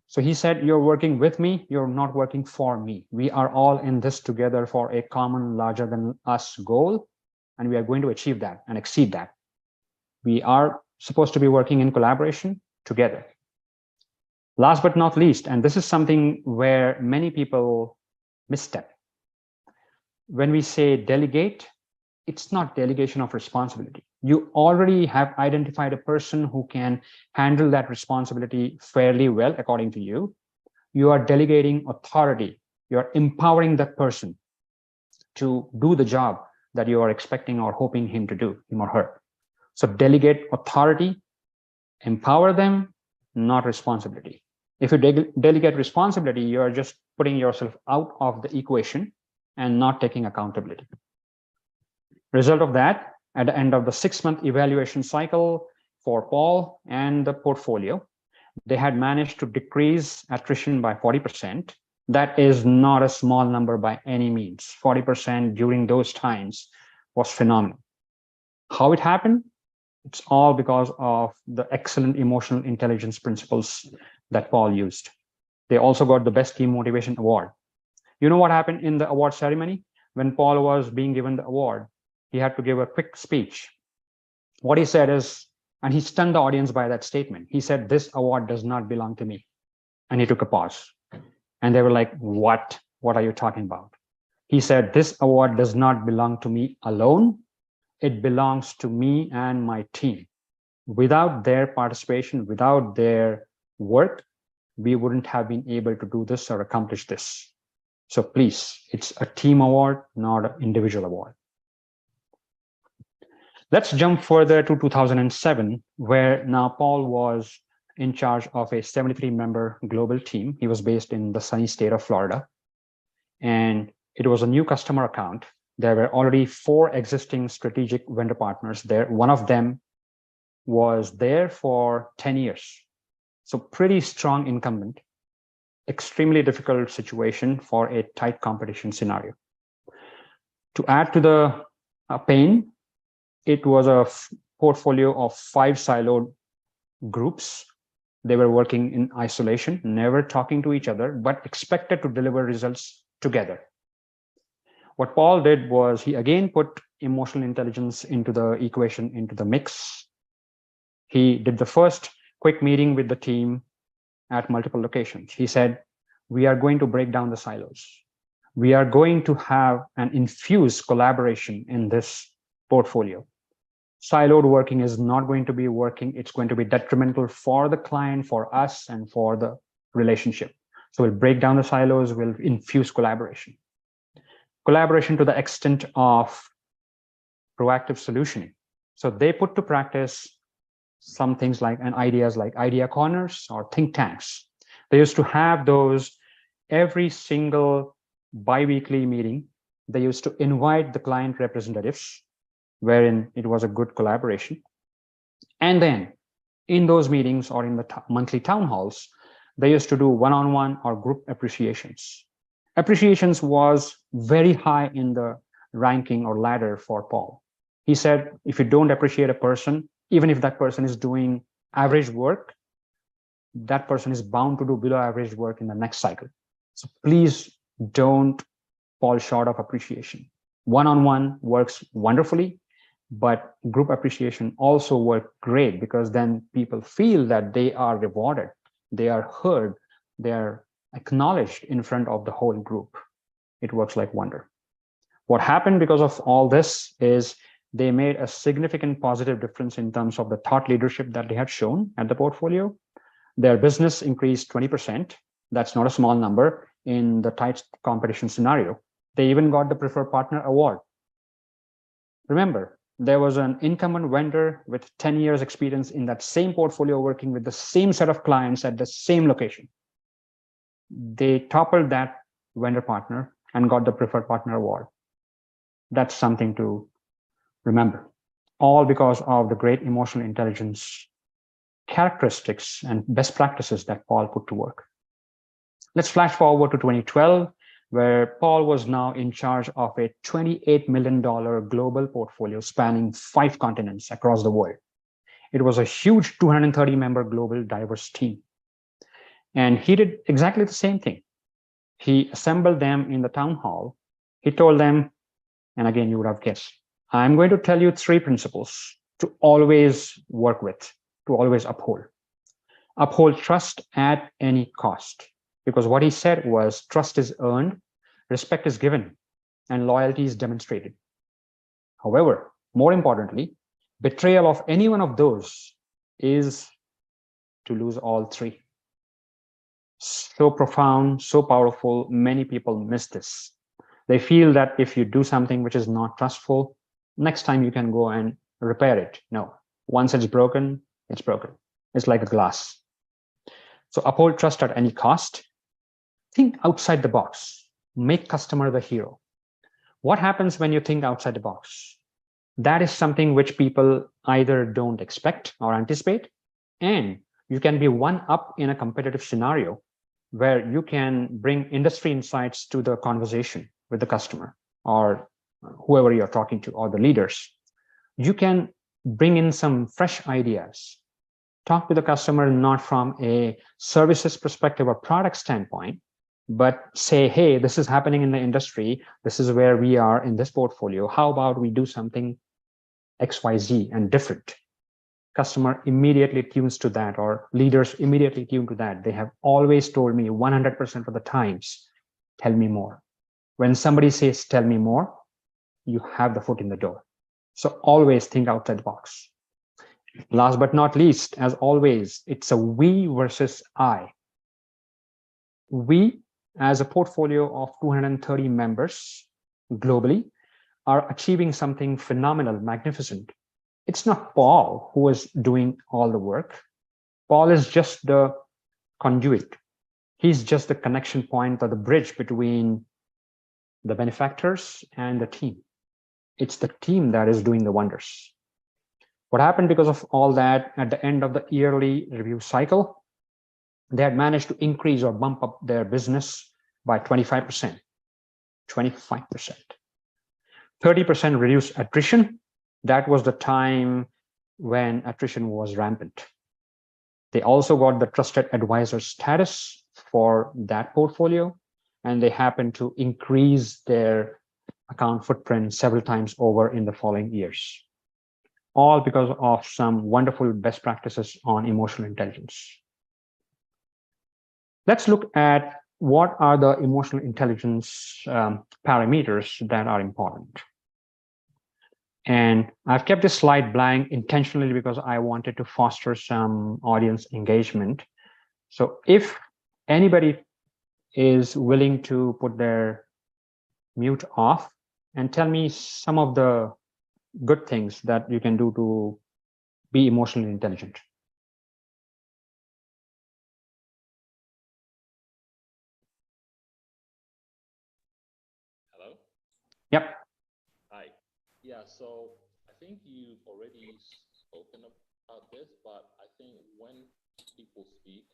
So he said, you're working with me, you're not working for me. We are all in this together for a common larger than us goal, and we are going to achieve that and exceed that. We are supposed to be working in collaboration together. Last but not least, and this is something where many people misstep. When we say delegate, it's not delegation of responsibility. You already have identified a person who can handle that responsibility fairly well, according to you. You are delegating authority. You are empowering that person to do the job that you are expecting or hoping him to do, him or her. So delegate authority, empower them, not responsibility. If you delegate responsibility, you are just putting yourself out of the equation and not taking accountability. Result of that, at the end of the 6-month evaluation cycle for Paul and the portfolio, they had managed to decrease attrition by 40%. That is not a small number by any means. 40% during those times was phenomenal. How it happened? It's all because of the excellent emotional intelligence principles that Paul used. They also got the Best Team Motivation Award. You know what happened in the award ceremony? When Paul was being given the award, he had to give a quick speech. What he said is, and he stunned the audience by that statement. He said, this award does not belong to me. And he took a pause. And they were like, what? What are you talking about? He said, this award does not belong to me alone. It belongs to me and my team. Without their participation, without their work, we wouldn't have been able to do this or accomplish this. So please, it's a team award, not an individual award. Let's jump further to 2007, where now Paul was in charge of a 73-member global team. He was based in the sunny state of Florida, and it was a new customer account. There were already 4 existing strategic vendor partners there. One of them was there for 10 years. So pretty strong incumbent, extremely difficult situation for a tight competition scenario. To add to the pain, it was a portfolio of 5 siloed groups. They were working in isolation, never talking to each other, but expected to deliver results together. What Paul did was he again put emotional intelligence into the equation, into the mix. He did the first quick meeting with the team at multiple locations. He said, we are going to break down the silos. We are going to have an infused collaboration in this portfolio. Siloed working is not going to be working. It's going to be detrimental for the client, for us, and for the relationship. So we'll break down the silos, we'll infuse collaboration. Collaboration to the extent of proactive solutioning. So they put to practice some things like ideas like idea corners or think tanks. They used to have those every single bi-weekly meeting. They used to invite the client representatives, wherein it was a good collaboration. And then in those meetings or in the monthly town halls, they used to do one-on-one or group appreciations. Appreciations was very high in the ranking or ladder for Paul. He said, if you don't appreciate a person, even if that person is doing average work, that person is bound to do below average work in the next cycle. So please don't fall short of appreciation. One-on-one works wonderfully, but group appreciation also works great because then people feel that they are rewarded, they are heard, they are acknowledged in front of the whole group. It works like wonder. What happened because of all this is They made a significant positive difference in terms of the thought leadership that they had shown at the portfolio. Their business increased 20%. That's not a small number in the tight competition scenario. They even got the Preferred Partner Award. Remember, there was an incumbent vendor with 10 years experience in that same portfolio working with the same set of clients at the same location. They toppled that vendor partner and got the Preferred Partner Award. That's something to remember, all because of the great emotional intelligence characteristics and best practices that Paul put to work. Let's flash forward to 2012, where Paul was now in charge of a $28 million global portfolio spanning 5 continents across the world. It was a huge 230-member global diverse team. And he did exactly the same thing. He assembled them in the town hall. He told them, and again, you would have guessed, I'm going to tell you 3 principles to always work with, to always uphold. Uphold trust at any cost. Because what he said was trust is earned, respect is given, and loyalty is demonstrated. However, more importantly, betrayal of any one of those is to lose all 3. So profound, so powerful, many people miss this. They feel that if you do something which is not trustful, next time you can go and repair it. No, once it's broken, it's broken. It's like a glass. So uphold trust at any cost. Think outside the box. Make customer the hero. What happens when you think outside the box? That is something which people either don't expect or anticipate, and you can be one up in a competitive scenario where you can bring industry insights to the conversation with the customer or whoever you're talking to or the leaders. You can bring in some fresh ideas. Talk to the customer not from a services perspective or product standpoint, but say, hey, this is happening in the industry. This is where we are in this portfolio. How about we do something XYZ and different? Customer immediately tunes to that, or leaders immediately tune to that. They have always told me 100% of the times, tell me more. When somebody says, tell me more, you have the foot in the door. So always think outside the box. Last but not least, as always, it's a we versus I. We, as a portfolio of 230 members globally, are achieving something phenomenal, magnificent. It's not Paul who is doing all the work. Paul is just the conduit. He's just the connection point or the bridge between the benefactors and the team. It's the team that is doing the wonders. What happened because of all that, at the end of the yearly review cycle, they had managed to increase or bump up their business by 25%. 25%. 30% reduced attrition. That was the time when attrition was rampant. They also got the trusted advisor status for that portfolio, and they happened to increase their account footprint several times over in the following years, all because of some wonderful best practices on emotional intelligence. Let's look at what are the emotional intelligence parameters that are important. And I've kept this slide blank intentionally because I wanted to foster some audience engagement. So if anybody is willing to put their mute off and tell me some of the good things that you can do to be emotionally intelligent. Hello? Yep. Hi. Yeah, so I think you've already spoken about this, but I think when people speak,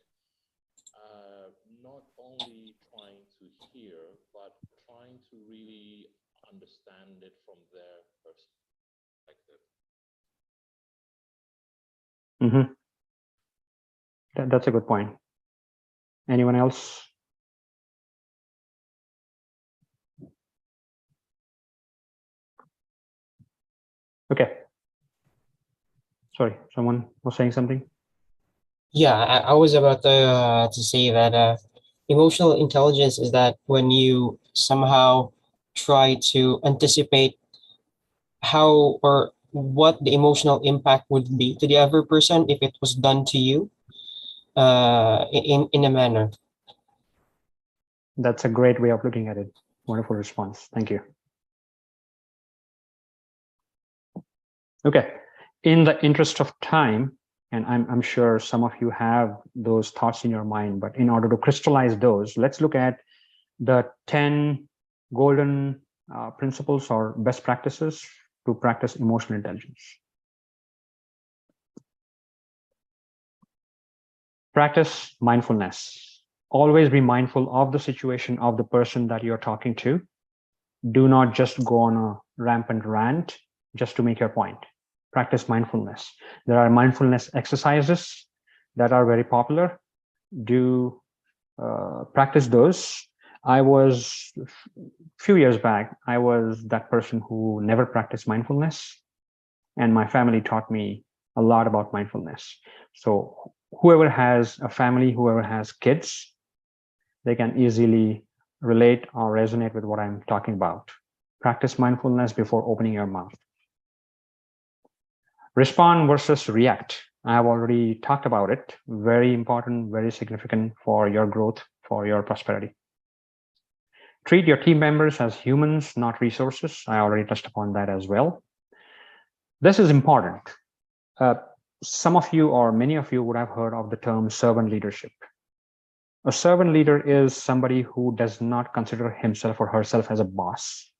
not only trying to hear, but trying to really understand it from their perspective. That's a good point. Anyone else? Okay. Sorry, someone was saying something. Yeah, I was about to say that emotional intelligence is that when you somehow try to anticipate how or what the emotional impact would be to the other person if it was done to you in a manner. That's a great way of looking at it. Wonderful response. Thank you. Okay. In the interest of time, and I'm sure some of you have those thoughts in your mind, but in order to crystallize those, let's look at the 10 golden principles or best practices to practice emotional intelligence. Practice mindfulness. Always be mindful of the situation of the person that you're talking to. Do not just go on a rampant rant just to make your point. Practice mindfulness. There are mindfulness exercises that are very popular. Do practice those. I was, a few years back, I was that person who never practiced mindfulness, and my family taught me a lot about mindfulness. So whoever has a family, whoever has kids, they can easily relate or resonate with what I'm talking about. Practice mindfulness before opening your mouth. Respond versus react. I have already talked about it. Very important, very significant for your growth, for your prosperity. Treat your team members as humans, not resources. I already touched upon that as well. This is important. Some of you or many of you would have heard of the term servant leadership. A servant leader is somebody who does not consider himself or herself as a boss.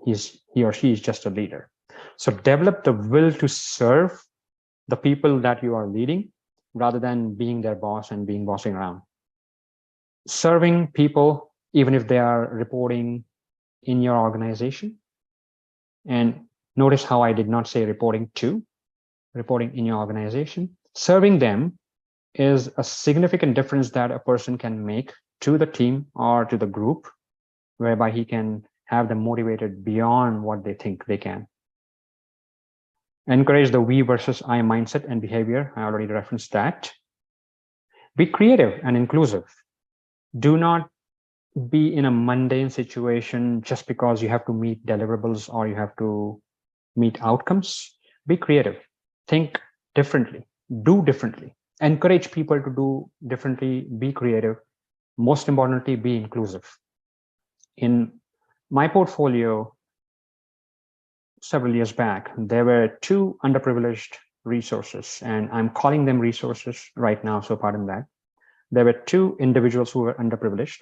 He or she is just a leader. So develop the will to serve the people that you are leading rather than being their boss and being bossing around. Serving people, even if they are reporting in your organization. And notice how I did not say reporting to, reporting in your organization. Serving them is a significant difference that a person can make to the team or to the group, whereby he can have them motivated beyond what they think they can. Encourage the we versus I mindset and behavior. I already referenced that. Be creative and inclusive. Do not be in a mundane situation just because you have to meet deliverables or you have to meet outcomes. Be creative. Think differently. Do differently. Encourage people to do differently. Be creative. Most importantly, be inclusive. In my portfolio, several years back, there were 2 underprivileged resources, and I'm calling them resources right now, so pardon that. There were 2 individuals who were underprivileged,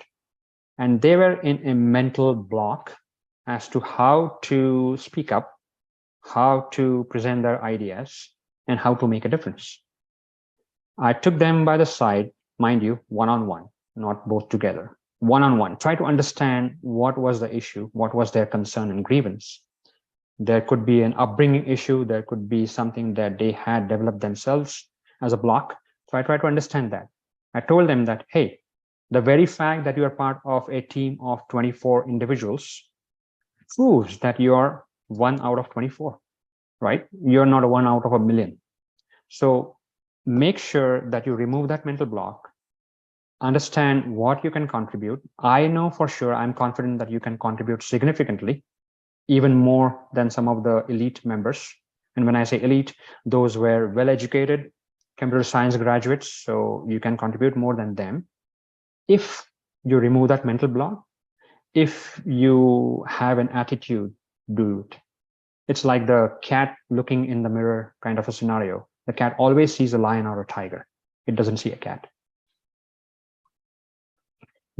and they were in a mental block as to how to speak up, how to present their ideas, and how to make a difference. I took them by the side, mind you, one-on-one, not both together, one-on-one. Try to understand what was the issue, what was their concern and grievance. There could be an upbringing issue. There could be something that they had developed themselves as a block. So I try to understand that. I told them that, hey, the very fact that you are part of a team of 24 individuals proves that you are 1 out of 24, right? You're not a 1 out of a million. So make sure that you remove that mental block, understand what you can contribute. I know for sure, I'm confident that you can contribute significantly, even more than some of the elite members. And when I say elite, those were well-educated computer science graduates, so you can contribute more than them. If you remove that mental block, if you have an attitude, do it. It's like the cat looking in the mirror kind of a scenario. The cat always sees a lion or a tiger. It doesn't see a cat.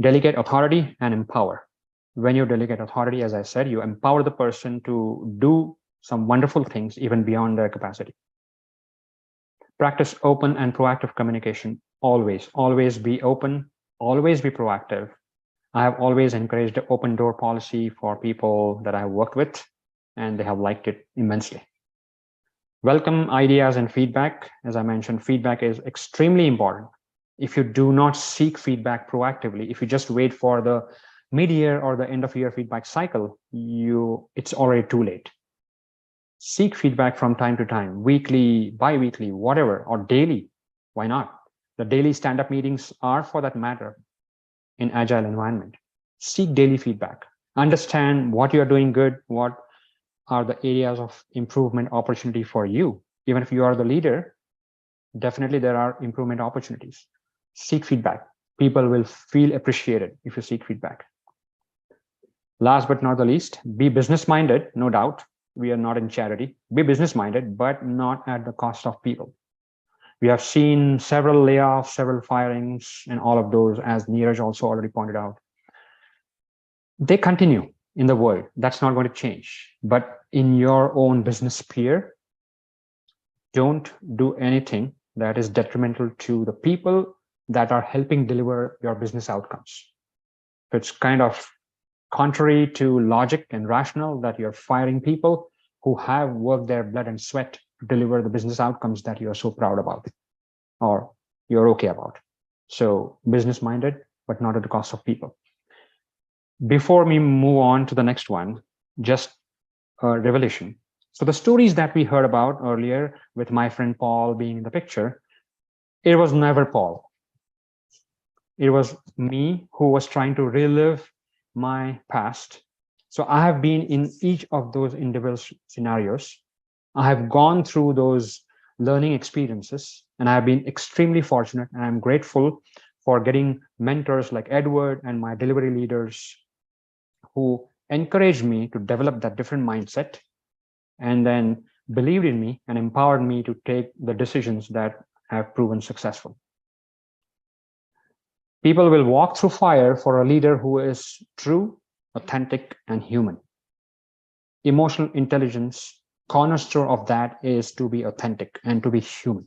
Delegate authority and empower. When you delegate authority, as I said, you empower the person to do some wonderful things even beyond their capacity. Practice open and proactive communication. Always be open, always be proactive. I have always encouraged the open door policy for people that I have worked with, and they have liked it immensely. Welcome ideas and feedback. As I mentioned, feedback is extremely important. If you do not seek feedback proactively, if you just wait for the mid-year or the end of year feedback cycle, it's already too late. Seek feedback from time to time, weekly, bi-weekly, whatever, or daily. Why not? The daily stand-up meetings are for that matter in agile environment. Seek daily feedback. Understand what you're doing good, what are the areas of improvement opportunity for you? Even if you are the leader, definitely there are improvement opportunities. Seek feedback. People will feel appreciated if you seek feedback. Last but not the least, be business-minded, no doubt. We are not in charity. Be business-minded, but not at the cost of people. We have seen several layoffs, several firings, and all of those, as Neeraj also already pointed out. They continue in the world. That's not going to change. But in your own business sphere, don't do anything that is detrimental to the people that are helping deliver your business outcomes. So it's kind of contrary to logic and rational that you're firing people who have worked their blood and sweat to deliver the business outcomes that you're so proud about or you're okay about. So business-minded, but not at the cost of people. Before we move on to the next one, just a revelation. So the stories that we heard about earlier with my friend Paul being in the picture, it was never Paul. It was me who was trying to relive my past. So I have been in each of those individual scenarios. I have gone through those learning experiences, and I've been extremely fortunate, and I'm grateful for getting mentors like Edward and my delivery leaders who encouraged me to develop that different mindset and then believed in me and empowered me to take the decisions that have proven successful. People will walk through fire for a leader who is true, authentic, and human. Emotional intelligence, cornerstone of that is to be authentic and to be human.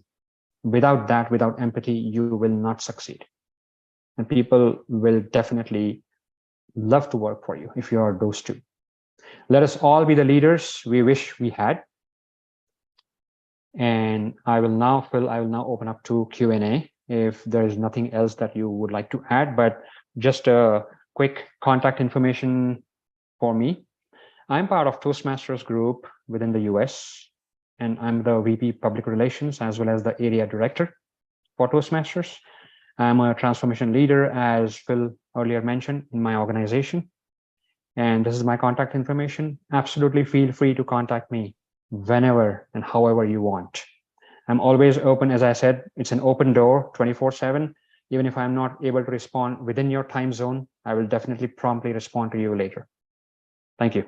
Without that, without empathy, you will not succeed. And people will definitely love to work for you if you are those two. Let us all be the leaders we wish we had. And I will now open up to Q&A if there is nothing else that you would like to add, but just a quick contact information for me. I'm part of Toastmasters group within the US, and I'm the VP Public Relations as well as the area director for Toastmasters. I'm a transformation leader, as Phil earlier mentioned, in my organization. And this is my contact information. Absolutely feel free to contact me whenever and however you want. I'm always open. As I said, it's an open door 24/7. Even if I'm not able to respond within your time zone, I will definitely promptly respond to you later. Thank you.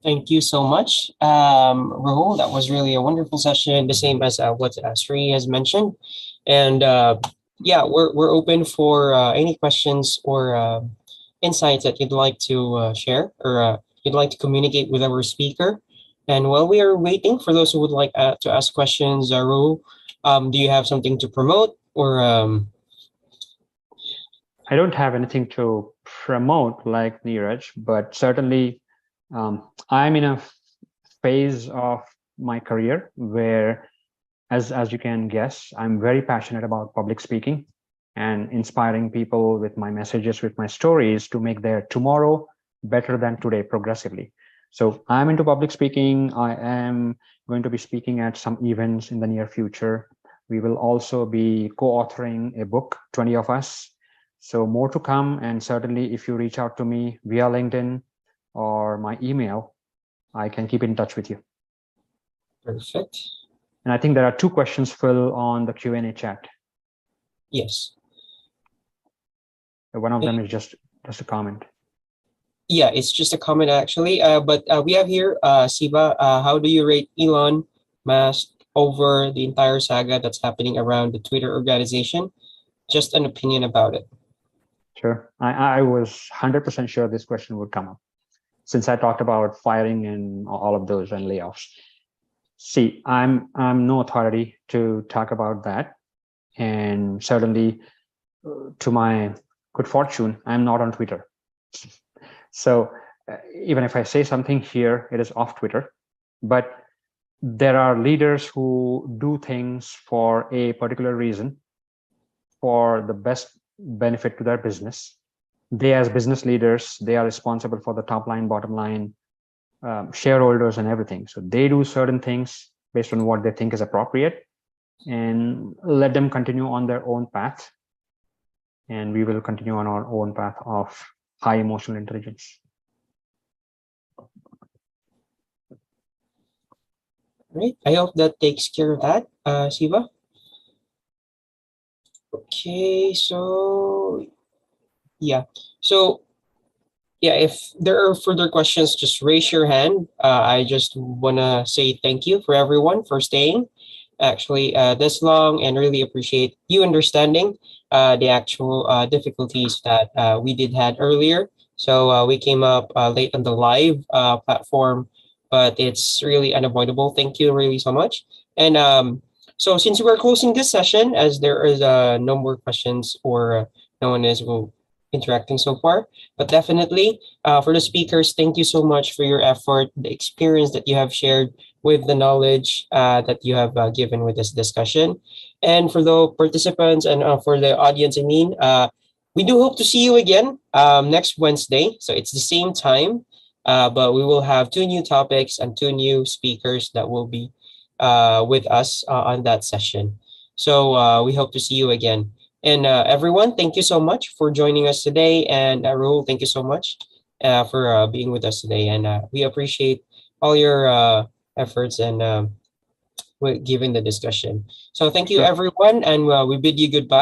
Thank you so much, Rahul. That was really a wonderful session, the same as what Sri has mentioned. And yeah, we're open for any questions or insights that you'd like to share or you'd like to communicate with our speaker. And while we are waiting for those who would like to ask questions, Rahul, do you have something to promote or? I don't have anything to promote like Neeraj, but certainly I'm in a phase of my career where, as you can guess, I'm very passionate about public speaking and inspiring people with my messages, with my stories to make their tomorrow better than today progressively. So I'm into public speaking. I am going to be speaking at some events in the near future. We will also be co-authoring a book, 20 of us. So more to come. And certainly if you reach out to me via LinkedIn or my email, I can keep in touch with you. Perfect. And I think there are 2 questions, Phil, on the Q&A chat. Yes. One of them is just a comment. Yeah, it's just a comment actually. But we have here, Siba, how do you rate Elon Musk over the entire saga that's happening around the Twitter organization? Just an opinion about it. Sure. I was 100% sure this question would come up since I talked about firing and all of those and layoffs. See, I'm no authority to talk about that. And certainly to my good fortune, I'm not on Twitter. So even if I say something here, it is off Twitter. But there are leaders who do things for a particular reason, for the best benefit to their business. They, as business leaders, they are responsible for the top line, bottom line, shareholders and everything. So they do certain things based on what they think is appropriate, and let them continue on their own path. And we will continue on our own path of high emotional intelligence. Right. I hope that takes care of that, Siva. Okay, so yeah. So yeah, if there are further questions, just raise your hand. I just wanna say thank you for everyone for staying actually this long, and really appreciate you understanding the actual difficulties that we did had earlier. So we came up late on the live platform, but it's really unavoidable. Thank you really so much. And so since we're closing this session, as there is no more questions or no one is interacting so far, but definitely for the speakers, thank you so much for your effort, the experience that you have shared with the knowledge that you have given with this discussion. And for the participants and for the audience, I mean, we do hope to see you again next Wednesday. So it's the same time, but we will have two new topics and two new speakers that will be with us on that session. So we hope to see you again. And everyone, thank you so much for joining us today. And Rahul, thank you so much for being with us today. And we appreciate all your efforts and with giving the discussion. So thank you, Sure. everyone, and we bid you goodbye.